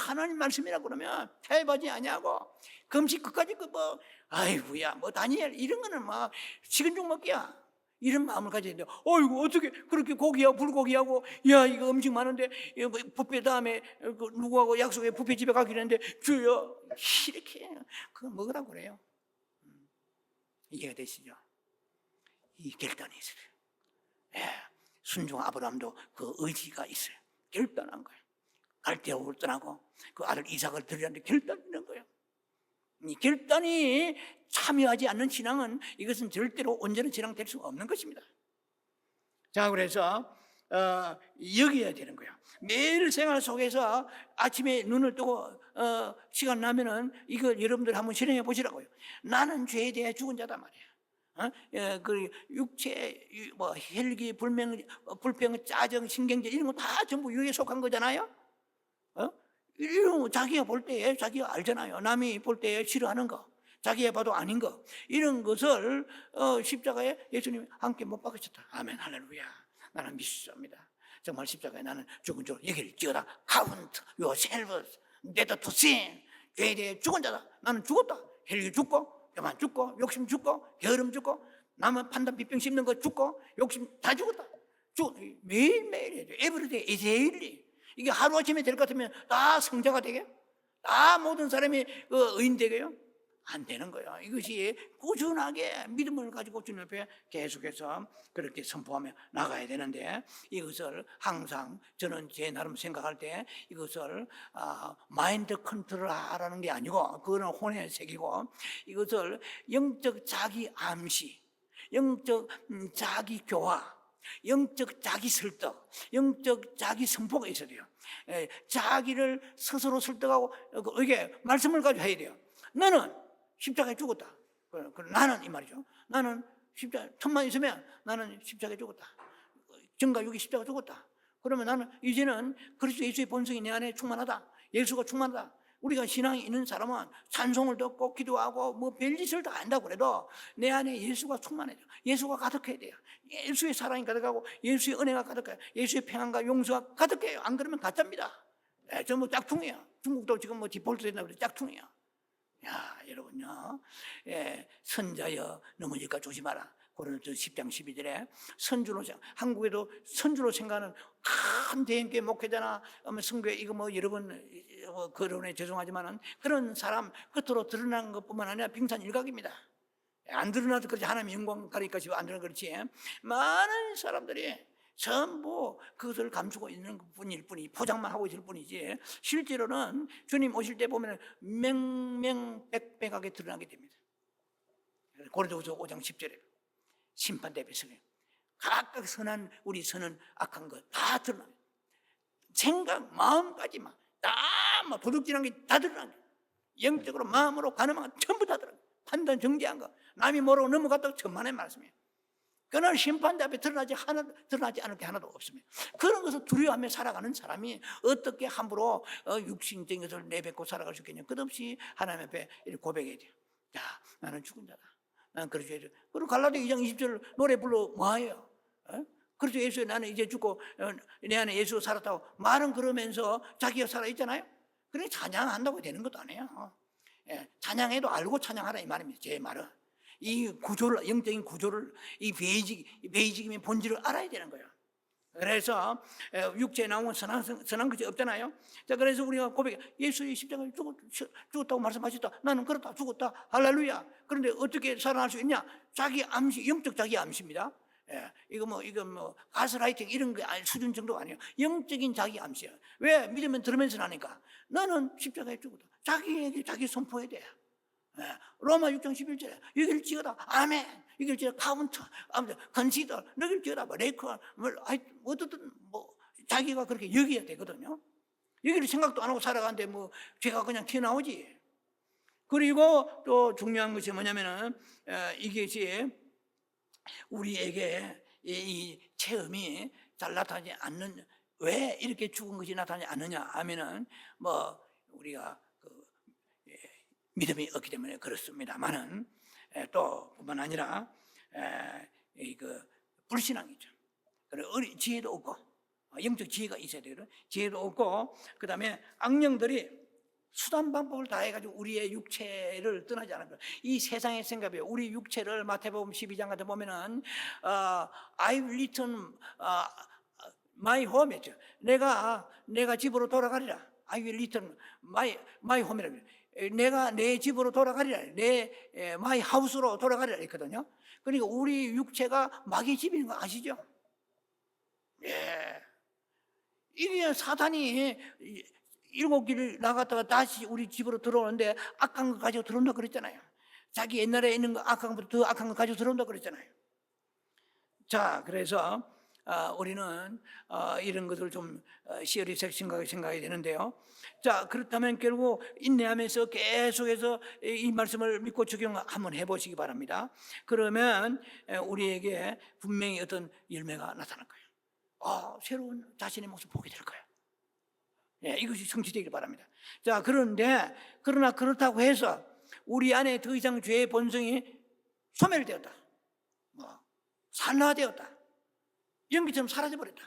하나님 말씀이라 그러면 해바지 아니하고 금식 끝까지 뭐 아이고야 뭐 다니엘 이런 거는 막 식은 죽 먹기야. 이런 마음을 가져야 돼요. 어이구 어떻게 그렇게 고기하고 불고기하고 야 이거 음식 많은데 뷔페 다음에 누구하고 약속해 뷔페 집에 가기로 했는데 주여 이렇게 그거 먹으라고 그래요. 이해가 되시죠? 이 결단이 있어요. 예, 순종 아브라함도 그 의지가 있어요. 결단한 거예요. 갈대아우를 떠나고 그 아들 이삭을 드리려는데 결단하는 거예요. 이 결단이 참여하지 않는 신앙은 이것은 절대로 온전한 신앙 될 수가 없는 것입니다. 자, 그래서 여겨야 되는 거예요. 매일 생활 속에서 아침에 눈을 뜨고 시간 나면은 이거 여러분들 한번 실행해 보시라고요. 나는 죄에 대해 죽은 자다 말이야. 그 육체, 뭐 혈기, 불명, 짜증, 신경제 이런 거 다 전부 여기에 속한 거잖아요. 이런 자기가 볼 때 자기가 알잖아요. 남이 볼 때 싫어하는 거, 자기가 봐도 아닌 거 이런 것을 십자가에 예수님이 함께 못 박으셨다. 아멘 할렐루야. 나는 믿습니다. 정말 십자가에 나는 죽은 줄 여기를 찍어라. Count yourselves dead to sin. 죄에 대해 죽은 자다. 나는 죽었다. 혈기 죽고 교만 죽고 욕심 죽고 게으름 죽고 남은 판단 비평 씹는 거 죽고 욕심 다 죽었다. 매일매일 해야 돼. Everyday is daily. 이게 하루아침에 될 것 같으면 다 성자가 되게? 다 모든 사람이 의인 되게요? 안 되는 거예요. 이것이 꾸준하게 믿음을 가지고 주님 앞에 계속해서 그렇게 선포하며 나가야 되는데 이것을 항상 저는 제 나름 생각할 때 이것을 마인드 컨트롤하라는 게 아니고 그거는 혼의 색이고 이것을 영적 자기 암시, 영적 자기 교화, 영적 자기 설득, 영적 자기 선포가 있어야 돼요. 자기를 스스로 설득하고 이게 말씀을 가지고 해야 돼요. 나는 십자가에 죽었다. 나는 이 말이죠. 나는 십자가 틈만 있으면 나는 십자가에 죽었다. 정가 육이 십자가 죽었다. 그러면 나는 이제는 그리스도 예수의 본성이 내 안에 충만하다. 예수가 충만하다. 우리가 신앙이 있는 사람은 찬송을 듣고 기도하고 뭐 별짓을 다 한다고 그래도 내 안에 예수가 충만해져. 예수가 가득해야 돼요. 예수의 사랑이 가득하고 예수의 은혜가 가득해요. 예수의 평안과 용서가 가득해요. 안 그러면 가짜입니다. 전부 짝퉁이야. 중국도 지금 뭐 디폴트 된다고 그래 짝퉁이야. 야, 여러분요. 선자여 넘어질까 조심하라. 고린도서 10장 12절에 선주로 한국에도 선주로 생각하는 큰 대형교회 목회자나 성교회 이거 뭐 여러분 거론에 죄송하지만은 그런 사람 끝으로 드러난 것뿐만 아니라 빙산일각입니다. 안 드러나도 그렇지 하나님 영광 가리까 지금 안 드러나 그렇지 많은 사람들이 전부 그것을 감추고 있는 뿐일 뿐이 포장만 하고 있을 뿐이지 실제로는 주님 오실 때 보면 명명백백하게 드러나게 됩니다. 고린도후서 5장 10절에 심판 대비 서게 각각 선한 우리 선은 악한 것 다 드러나요. 생각 마음까지만 다막 도둑질한 게 다 드러나요. 영적으로 마음으로 가늠한 거 전부 다 드러나요. 판단 정죄한 거 남이 모르고 넘어갔다고 천만의 말씀이에요. 그러나 심판대 앞에 드러나지 않을 게 하나도 없습니다. 그런 것을 두려워하며 살아가는 사람이 어떻게 함부로 육신적인 것을 내뱉고 살아갈 수 있겠냐. 끝없이 하나님 앞에 이렇게 고백해야 돼요. 자, 나는 죽은 자다. 나는 그리스도 예수. 그리고 갈라디아 2장 20절 노래 불러 뭐예요? 그리스도 예수에 나는 이제 죽고 내 안에 예수 살았다고 말은 그러면서 자기가 살아있잖아요. 그러니 찬양한다고 되는 것도 아니에요. 찬양해도 알고 찬양하라 이 말입니다. 제 말은. 이 구조를 영적인 구조를 이 베이직임의 본질을 알아야 되는 거예요. 그래서 육체에 나온 선한 것이 없잖아요. 자, 그래서 우리가 고백, 예수의 십자가에 죽었다고 말씀하셨다. 나는 그렇다, 죽었다, 할렐루야. 그런데 어떻게 살아날 수 있냐? 자기 암시, 영적 자기 암시입니다. 이거 뭐 가스라이팅 이런 거 수준 정도 아니에요. 영적인 자기 암시야. 왜? 믿으면 들으면서 나니까. 너는 십자가에 죽었다. 자기에게 자기 선포해야 돼. 로마 6장 11절에 여기를 찍어다. 아멘. 여기를 찍어다. 카운터. 아무튼 컨시더. 여기를 찍어다. 레이크. 어떻든 자기가 그렇게 여겨야 되거든요. 여기를 생각도 안 하고 살아가는데 죄가 그냥 튀어나오지. 그리고 또 중요한 것이 뭐냐면은 이것이 우리에게 이 체험이 잘 나타나지 않는, 왜 이렇게 죽은 것이 나타나지 않느냐 하면은 우리가 믿음이 없기 때문에 그렇습니다만은 또 뿐만 아니라 불신앙이죠. 그리고 지혜도 없고, 영적 지혜가 있어야 되거든. 지혜도 없고, 그 다음에 악령들이 수단 방법을 다 해가지고 우리의 육체를 떠나지 않은 거예요. 이 세상의 생각에 우리 육체를 마태복음 12장 같은 보면은 I've written my home 했죠. 내가 집으로 돌아가리라. I will return my home이라고. 내가 내 집으로 돌아가리라. 내 my house로 돌아가리라 했거든요. 그러니까 우리 육체가 마귀 집인 거 아시죠? 예. 이게 사탄이 7길 나갔다가 다시 우리 집으로 들어오는데 악한 거 가지고 들어온다 그랬잖아요. 자기 옛날에 있는 거 악한 것보다 더 악한 거 가지고 들어온다 그랬잖아요. 자, 그래서 우리는 이런 것을 좀 시어리색 생각이 되는데요. 자, 그렇다면 결국 인내하면서 계속해서 이 말씀을 믿고 적용 한번 해보시기 바랍니다. 그러면 우리에게 분명히 어떤 열매가 나타날 거예요. 새로운 자신의 모습을 보게 될 거예요. 이것이 성취되길 바랍니다. 자, 그러나 그렇다고 해서 우리 안에 더 이상 죄의 본성이 소멸되었다, 산화되었다, 연기처럼 사라져버렸다,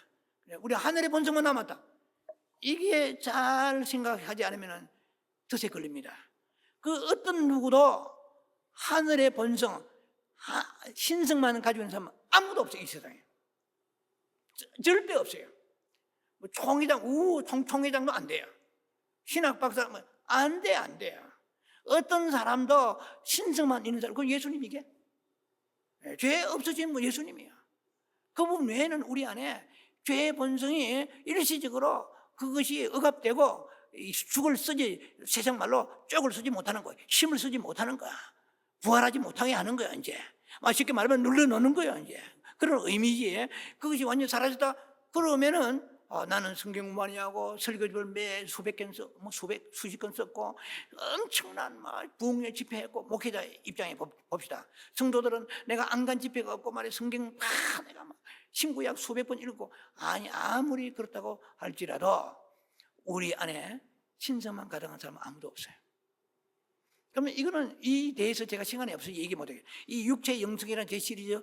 우리 하늘의 본성만 남았다, 이게 잘 생각하지 않으면 덫에 걸립니다. 그 어떤 누구도 하늘의 본성, 신성만 가지고 있는 사람은 아무도 없어요. 이 세상에 절대 없어요. 총회장도 안 돼요. 신학 박사 안 돼요. 어떤 사람도 신성만 있는 사람, 그건 예수님이게. 죄 없어진 예수님이에요. 그분 외에는 우리 안에 죄의 본성이 일시적으로 그것이 억압되고 죽을 쓰지, 세상 말로 쪽을 쓰지 못하는 거예요. 힘을 쓰지 못하는 거야. 부활하지 못하게 하는 거야. 이제 쉽게 말하면 눌러놓는 거예요. 이제 그런 의미지. 그것이 완전히 사라졌다 그러면은 나는 성경 공부하냐고 설교집을 매 수십 건 썼고 엄청난 부흥회 집회했고, 목회자 입장에 봅시다. 성도들은 내가 안 간 집회가 없고 성경 다 내가 신구약 수백 번 읽고, 아무리 그렇다고 할지라도 우리 안에 신성만 가득한 사람은 아무도 없어요. 그러면 이거는 이 대해서 제가 시간이 없어서 얘기 못해요. 이 육체 영성이라는 제 시리즈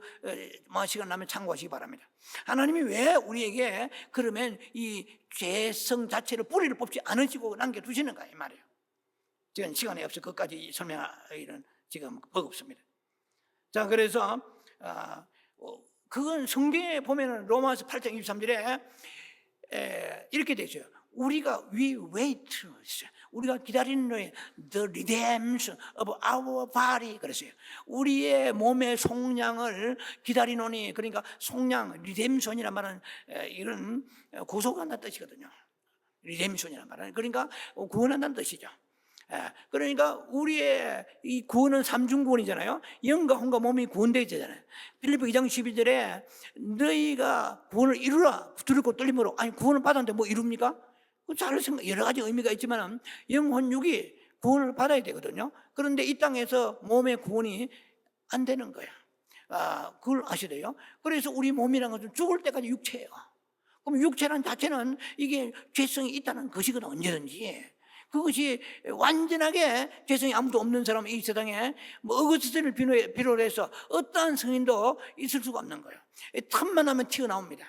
시간 나면 참고하시기 바랍니다. 하나님이 왜 우리에게 그러면 이 죄성 자체를 뿌리를 뽑지 않으시고 남겨두시는가 이 말이에요. 지금 시간이 없어서 그것까지 설명하기는 지금 버겁습니다. 자, 그래서 그건 성경에 보면은 로마서 8장 23절에 이렇게 되죠. 우리가 we wait, 우리가 기다리는 the redemption of our body 그랬어요. 우리의 몸의 속량을 기다리노니, 그러니까 속량, 리뎀션이란 말은 이런 구속한다는 뜻이거든요. 리뎀션이란 말은 그러니까 구원한다는 뜻이죠. 그러니까 우리의 이 구원은 삼중구원이잖아요. 영과 혼과 몸이 구원되어 있잖아요. 빌립보 2장 12절에 너희가 구원을 이루라 두렵고 떨림으로. 구원을 받았는데 뭐 이룹니까? 여러 가지 의미가 있지만 영혼 육이 구원을 받아야 되거든요. 그런데 이 땅에서 몸의 구원이 안 되는 거야. 그걸 아셔야 돼요. 그래서 우리 몸이라는 것은 죽을 때까지 육체예요. 그럼 육체란 자체는 이게 죄성이 있다는 것이거든. 언제든지 그것이 완전하게 죄성이 아무도 없는 사람은 이 세상에 어거스틴을 필요로 해서 어떠한 성인도 있을 수가 없는 거예요. 틈만 하면 튀어나옵니다.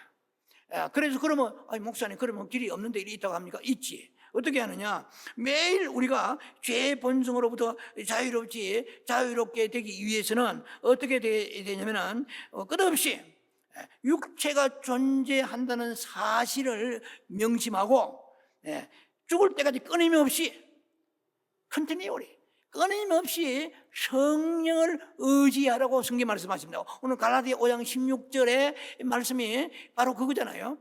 그래서 그러면 목사님 그러면 길이 없는데 일이 있다고 합니까? 있지. 어떻게 하느냐? 매일 우리가 죄의 본성으로부터 자유롭게 되기 위해서는 어떻게 되냐면은 끝없이 육체가 존재한다는 사실을 명심하고 죽을 때까지 끊임없이 컨티뉴얼리 끊임없이 성령을 의지하라고 성경 말씀하십니다. 오늘 갈라디아 5장 16절의 말씀이 바로 그거잖아요.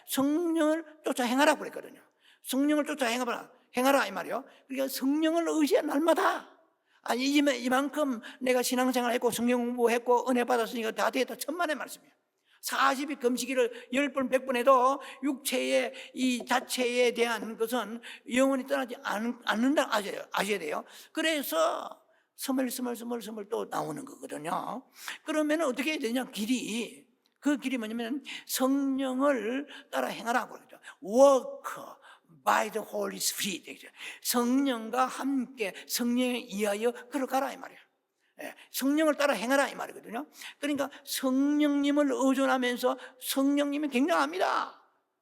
성령을 쫓아 행하라고 그랬거든요. 성령을 쫓아 행하라 이 말이요. 그러니까 성령을 의지한 날마다 이만큼 내가 신앙생활 했고 성경 공부했고 은혜 받았으니까 다 되겠다. 천만의 말씀이에요. 40일 금식일을 10번 100번 해도 육체의 이 자체에 대한 것은 영원히 떠나지 않는다 아셔야 돼요. 그래서 스멀스멀 또 나오는 거거든요. 그러면 어떻게 해야 되냐? 그 길이 뭐냐면 성령을 따라 행하라고 그러죠. Walk by the Holy Spirit. 성령과 함께 성령에 의하여 걸어가라 이 말이에요. 성령을 따라 행하라 이 말이거든요. 그러니까 성령님을 의존하면서 성령님이 굉장합니다.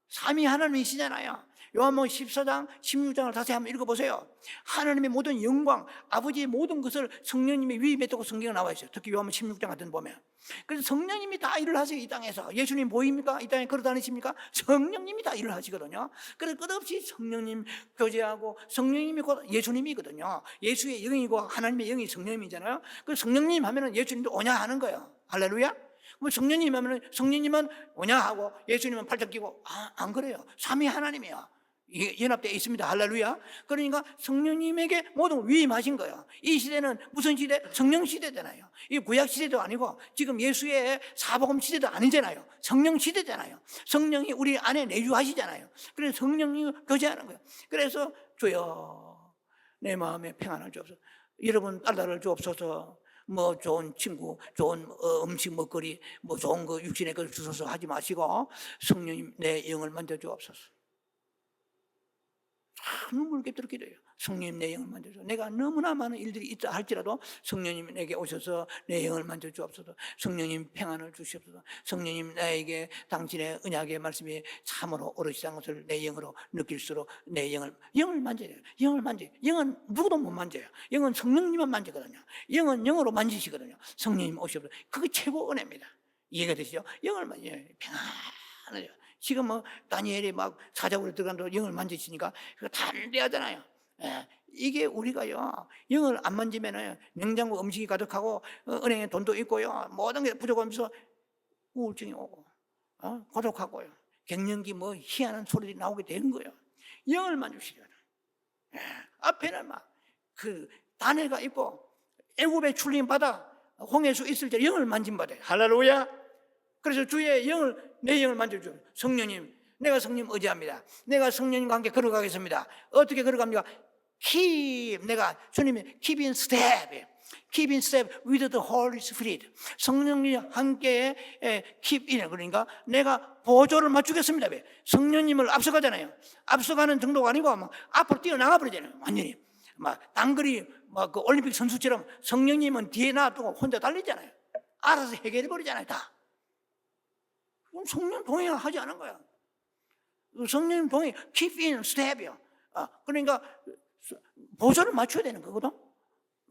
삼위 하나님이시잖아요. 요한복음 14장 16장을 다시 한번 읽어보세요. 하나님의 모든 영광, 아버지의 모든 것을 성령님이 위임했다고 성경에 나와 있어요. 특히 요한복음 16장 같은 데 보면. 그래서 성령님이 다 일을 하세요. 이 땅에서. 예수님 보입니까? 이 땅에 걸어다니십니까? 성령님이 다 일을 하시거든요. 그래서 끝없이 성령님 교제하고, 성령님이 곧 예수님이거든요. 예수의 영이고 하나님의 영이 성령님이잖아요. 그래서 성령님 하면은 예수님도 오냐 하는 거예요. 할렐루야. 그럼 성령님 하면은 성령님은 오냐 하고 예수님은 팔짱 끼고 안 그래요. 삼위 하나님이야. 연합되어 있습니다. 할렐루야. 그러니까 성령님에게 모든 위임하신 거예요. 이 시대는 무슨 시대? 성령 시대잖아요. 이 구약 시대도 아니고 지금 예수의 사복음 시대도 아니잖아요. 성령 시대잖아요. 성령이 우리 안에 내주하시잖아요. 그래서 성령이 교제하는 거예요. 그래서 주여 내 마음에 평안을 주옵소서. 여러분 딸을 주옵소서. 뭐 좋은 친구, 좋은 음식 먹거리, 뭐 좋은 거 육신의 것을 주소서 하지 마시고 성령님 내 영을 만져 주옵소서. 눈물 겹도록 기도해요. 성령님 내 영을 만져줘. 내가 너무나 많은 일들이 있다 할지라도 성령님 내게 오셔서 내 영을 만져 주옵소서. 성령님 평안을 주시옵소서. 성령님 나에게 당신의 언약의 말씀이 참으로 오롯이란 것을 내 영으로 느낄수록 내 영을 만져요. 영을 만져요. 영은 누구도 못 만져요. 영은 성령님만 만지거든요. 영은 영으로 만지시거든요. 성령님 오시옵소서. 그게 최고 은혜입니다. 이해가 되시죠? 영을 만져요. 평안하죠. 지금 뭐 다니엘이 막 사자굴에 들어간다고 영을 만지시니까 그거 담대하잖아요. 이게 우리가요 영을 안 만지면은 냉장고 음식이 가득하고 은행에 돈도 있고요 모든 게 부족하면서 우울증이 오고 고독하고요 갱년기 뭐 희한한 소리들이 나오게 되는 거예요. 영을 만지시잖아요. 앞에는 막 그 다니엘가 있고 애굽에 출림 받아 홍해수 있을 때 영을 만진 받아요. 할렐루야. 그래서 주의 영을 내 영을 만져줘. 성령님, 내가 성령 의지합니다. 내가 성령님과 함께 걸어가겠습니다. 어떻게 걸어갑니까? 내가 주님의 keep in step with the Holy Spirit. 성령님 함께 keep in. 그러니까 내가 보조를 맞추겠습니다. 왜? 성령님을 앞서가잖아요. 앞서가는 정도가 아니고 막 앞으로 뛰어나가 버리잖아요. 완전히 막 단거리 막 그 올림픽 선수처럼 성령님은 뒤에 놔두고 혼자 달리잖아요. 알아서 해결해 버리잖아요. 다. 그럼 성령 동행을 하지 않은 거야. 성령 동행, keep in step이야. 그러니까 보조를 맞춰야 되는 거거든.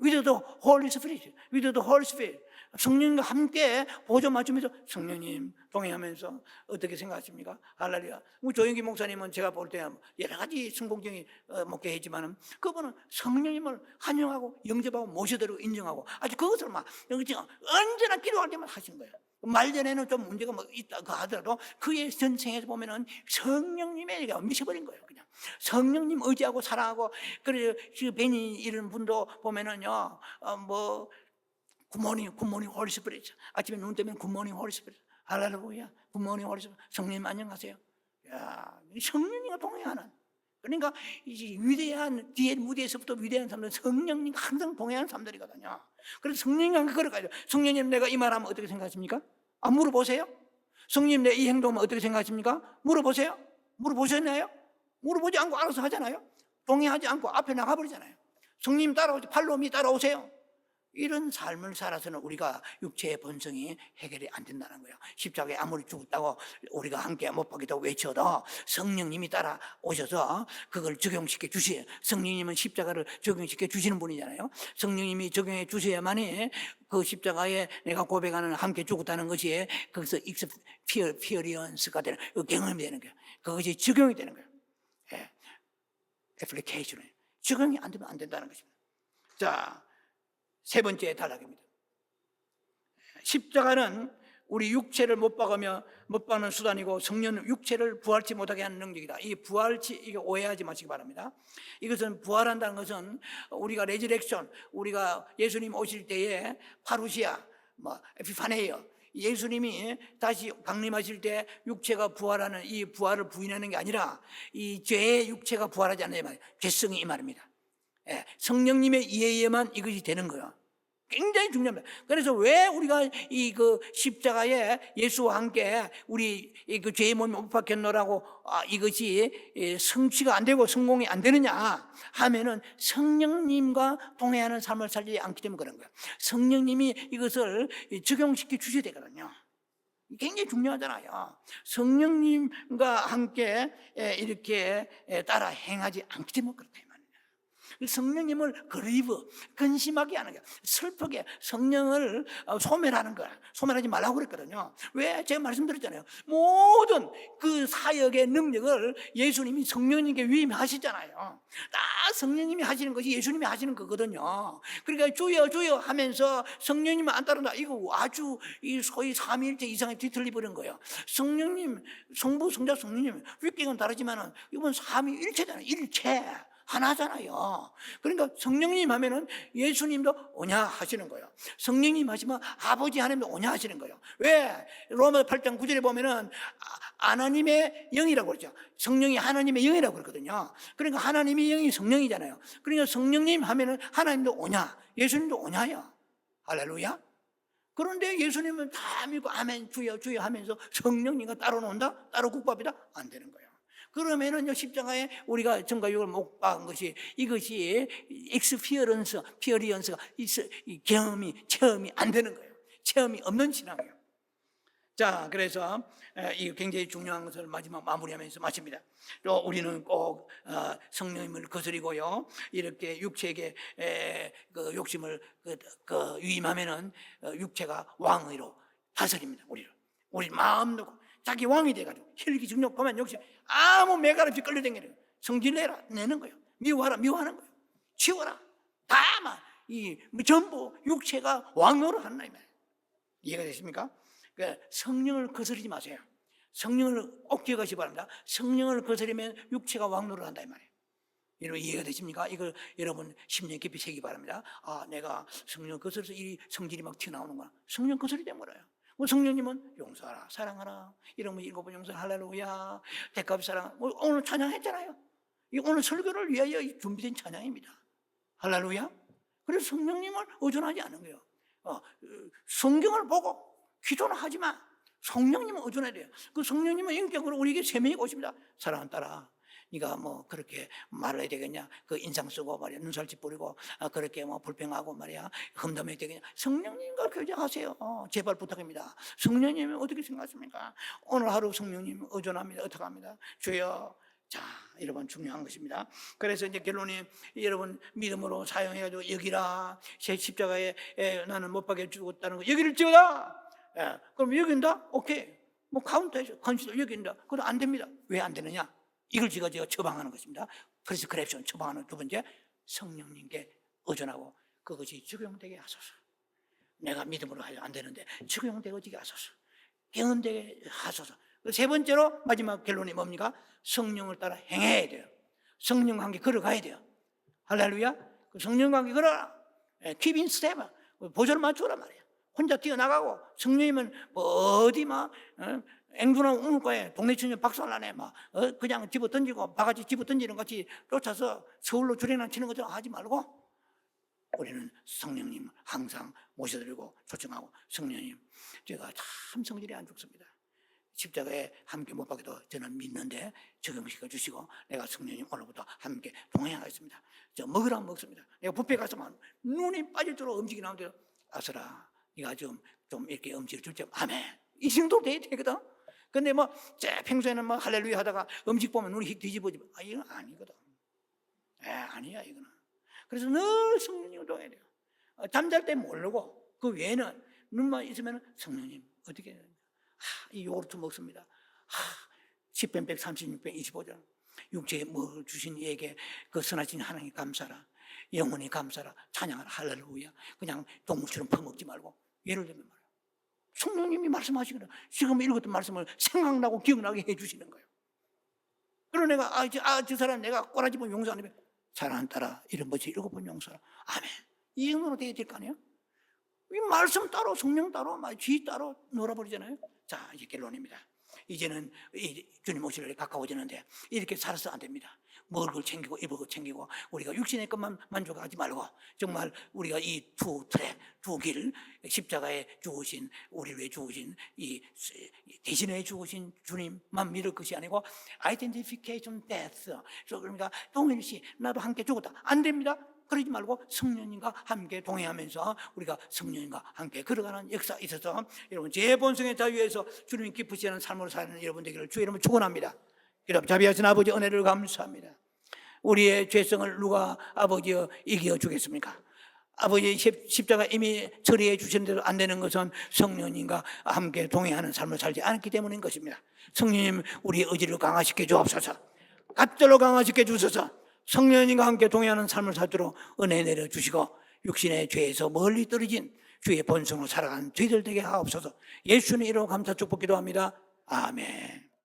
With the Holy Spirit, with the Holy Spirit. 성령님과 함께 보조 맞추면서 성령님 동행하면서 어떻게 생각하십니까? 할렐루야. 조영기 목사님은 제가 볼 때 여러 가지 성공적인 목회했지만은 그분은 성령님을 환영하고 영접하고 모셔드리고 인정하고 아주 그것을 막 언제나 기도할 때만 하신 거예요. 말전에는 좀 문제가 뭐 있다 하더라도 그의 전생에서 보면은 성령님에게 미쳐버린 거예요. 그냥 성령님 의지하고 사랑하고 그래서 그 베니 이런 분도 보면은요 뭐 굿모닝 홀리 스피릿 아침에 눈 뜨면 굿모닝 홀리 스피릿 할렐루야 굿모닝 홀리 스피릿 성령님 안녕하세요. 야 성령님과 동행하는 그러니까 이 위대한 뒤에 무대에서부터 위대한 사람들 성령님과 항상 동행하는 사람들이거든요. 그래서 성령님과 걸어가죠. 성령님 내가 이 말하면 어떻게 생각하십니까? 물어보세요. 성령님 내 이 행동하면 어떻게 생각하십니까? 물어보세요. 물어보셨나요? 물어보지 않고 알아서 하잖아요. 동행하지 않고 앞에 나가버리잖아요. 성령님 따라오지 팔로미 따라오세요. 이런 삶을 살아서는 우리가 육체의 본성이 해결이 안 된다는 거예요. 십자가에 아무리 죽었다고 우리가 함께 못 박겠다고 외쳐도 성령님이 따라오셔서 그걸 적용시켜 주세요. 성령님은 십자가를 적용시켜 주시는 분이잖아요. 성령님이 적용해 주셔야만이 그 십자가에 내가 고백하는 함께 죽었다는 것이 거기서 익스피어리언스가 되는, 그 경험이 되는 거예요. 그것이 적용이 되는 거예요. 예. 애플리케이션에 적용이 안 되면 안 된다는 것입니다. 자, 세 번째 단락입니다. 십자가는 우리 육체를 못 박는 수단이고 성령 육체를 부활치 못하게 하는 능력이다. 이 부활치, 이게 오해하지 마시기 바랍니다. 이것은 부활한다는 것은 우리가 레지렉션, 우리가 예수님 오실 때에 파루시아, 에피파네이어, 예수님이 다시 강림하실 때 육체가 부활하는, 이 부활을 부인하는 게 아니라 이 죄의 육체가 부활하지 않는 말이에요. 죄성이 이 말입니다. 예, 성령님의 이해에만 이것이 되는 거예요. 굉장히 중요합니다. 그래서 왜 우리가 이 그 십자가에 예수와 함께 우리 그 죄의 몸이 못 박혔노라고 이것이 성취가 안 되고 성공이 안 되느냐 하면은 성령님과 동행하는 삶을 살지 않기 때문에 그런 거예요. 성령님이 이것을 적용시켜 주셔야 되거든요. 굉장히 중요하잖아요. 성령님과 함께 이렇게 따라 행하지 않기 때문에 그렇다. 성령님을 그리브, 근심하게 하는 거야. 슬프게 성령을 소멸하는 거야. 소멸하지 말라고 그랬거든요. 왜? 제가 말씀드렸잖아요. 모든 그 사역의 능력을 예수님이 성령님께 위임하시잖아요. 다 성령님이 하시는 것이 예수님이 하시는 거거든요. 그러니까 주여 주여 하면서 성령님을 안 따른다. 이거 아주 이 소위 삼위일체 이상에 뒤틀리 버린 거예요. 성령님, 성부, 성자, 성령님 위격은 다르지만은 이건 삼위일체잖아요. 일체. 하나잖아요. 그러니까 성령님 하면은 예수님도 오냐 하시는 거예요. 성령님 하시면 아버지 하나님도 오냐 하시는 거예요. 왜? 로마 8장 9절에 보면은 하나님의 영이라고 그러죠. 성령이 하나님의 영이라고 그러거든요. 그러니까 하나님의 영이 성령이잖아요. 그러니까 성령님 하면은 하나님도 오냐, 예수님도 오냐요. 할렐루야. 그런데 예수님은 다 믿고 아멘 주여 주여 하면서 성령님과 따로 논다? 따로 국밥이다? 안 되는 거예요. 그러면은 십자가에 우리가 전과 육을 못 박은 것이 이것이 피어리언스가 체험이 안 되는 거예요. 체험이 없는 신앙이에요. 자, 그래서 이 굉장히 중요한 것을 마지막 마무리하면서 마칩니다. 또 우리는 꼭 성령님을 거스리고요, 이렇게 육체에게 그 욕심을 위임하면은 육체가 왕의로 다스립니다. 우리 마음 놓고 자기 왕이 돼가지고 혈기 증욕 거만 욕심 아무 매갈 없이 끌려다니는 성질내라 내는 거예요. 미워하라 미워하는 거예요. 치워라 다만 이 전부 육체가 왕노를 하는 거예요. 이해가 되십니까? 그러니까 성령을 거스르지 마세요. 성령을 꼭 기억하시기 바랍니다. 성령을 거스르면 육체가 왕노를 한다 이 말이에요. 여러분 이해가 되십니까? 이걸 여러분 심령 깊이 새기기 바랍니다. 내가 성령을 거스려서 이 성질이 막 튀어나오는구나. 성령 거스르지 말아요. 성령님은 용서하라, 사랑하라, 이러면 7번 용서, 할렐루야, 대값 사랑. 오늘 찬양했잖아요. 오늘 설교를 위하여 준비된 찬양입니다. 할렐루야. 그래서 성령님을 의존하지 않은 거예요. 성경을 보고 기도는 하지만 성령님은 의존해야 돼요. 그 성령님은 인격으로 우리에게 세명이 오십니다. 사랑하는 딸아, 네가 뭐 그렇게 말을 해야 되겠냐? 그 인상 쓰고 말이야, 눈살집 뿌리고 그렇게 뭐 불평하고 말이야, 험담해야 되겠냐? 성령님과 교제하세요. 제발 부탁입니다. 성령님은 어떻게 생각하십니까? 오늘 하루 성령님 의존합니다. 어떻게 합니다? 주여. 자, 여러분 중요한 것입니다. 그래서 이제 결론이 여러분 믿음으로 사용해가지고 여기라, 제 십자가에 나는 못 박혀 죽었다는 거 여기를 찍어라. 그럼 여긴다? 오케이. 뭐 카운터에서 컨시더 여긴다. 그럼 안 됩니다. 왜 안 되느냐? 이걸 제가 처방하는 것입니다. 프리스크립션 처방하는 두 번째, 성령님께 의존하고 그것이 적용되게 하소서. 내가 믿음으로 하려 안 되는데 적용되게 하소서. 경험되게 하소서. 세 번째로 마지막 결론이 뭡니까? 성령을 따라 행해야 돼요. 성령과 함께 걸어가야 돼요. 할렐루야. 성령과 함께 걸어라. Keep in step. 보조를 맞추라 말이에요. 혼자 뛰어나가고 성령님은 어디 앵두나 우물가에 동네 친구 박살나네 그냥 집어 던지고 바가지 집어 던지는 같이 쫓아서 서울로 주례랑 치는 것처럼 하지 말고 우리는 성령님 항상 모셔드리고 초청하고, 성령님 제가 참 성질이 안 좋습니다. 십자가에 함께 못 박혀도 저는 믿는데 적용시켜 주시고 내가 성령님 오늘부터 함께 동행하겠습니다. 저 먹으라 먹습니다. 내가 뷔페 가서만 눈이 빠질 정도로 음식이 나오는데 아서라 네가 좀 이렇게 음식을 줄지 아멘 이 정도 돼야 되거든. 근데 뭐 평소에는 뭐 할렐루야 하다가 음식 보면 눈이 휙 뒤집어지고 이건 아니거든. 아니야 이거는. 그래서 늘 성령님을 동해야 돼요. 잠잘 때 모르고 그 외에는 눈만 있으면 성령님 어떻게 해야 됩니까? 이 요구르트 먹습니다. 10편 136편 25절 육체에 뭐 주신 이에게 그 선하신 하나님 감사라 영원히 감사라 찬양하라 할렐루야. 그냥 동물처럼 퍼먹지 말고 예를 들면 말이야. 성령님이 말씀하시거든. 지금 읽었던 말씀을 생각나고 기억나게 해주시는 거예요. 그러고 내가 저 사람 내가 꼬라지 보면 용서 안 하면 사랑하는 딸아 이런 것이 7번 용서라 아멘 이 정도로 돼야 될 거 아니에요? 이 말씀 따로 성령 따로 쥐 따로 놀아버리잖아요. 자 이제 결론입니다. 이제는 주님 오실 날이 가까워지는데 이렇게 살아서 안 됩니다. 먹을 걸 챙기고 입을 걸 챙기고 우리가 육신의 것만 만족하지 말고 정말 우리가 이 두 길 십자가에 죽으신 우리를 위해 죽으신 이 대신에 죽으신 주님만 믿을 것이 아니고 identification death 그러니까 동일시 나도 함께 죽었다 안 됩니다. 그러지 말고 성령님과 함께 동행하면서 우리가 성령님과 함께 걸어가는 역사 있어서 여러분 제 본성의 자유에서 주님이 기쁘시는 삶으로 사는 여러분 되기를 주의 이름으로 축원합니다. 여러분 자비하신 아버지 은혜를 감사합니다. 우리의 죄성을 누가 아버지여 이겨 주겠습니까? 아버지 십자가 이미 처리해 주셨는데도 안 되는 것은 성령님과 함께 동행하는 삶을 살지 않기 때문인 것입니다. 성령님 우리의 의지를 강화시켜 주옵소서. 갑절로 강화시켜 주소서. 성령님과 함께 동행하는 삶을 살도록 은혜 내려주시고 육신의 죄에서 멀리 떨어진 주의 본성으로 살아가는 저희들 되게 하옵소서. 예수님 이름으로 감사 축복 기도합니다. 아멘.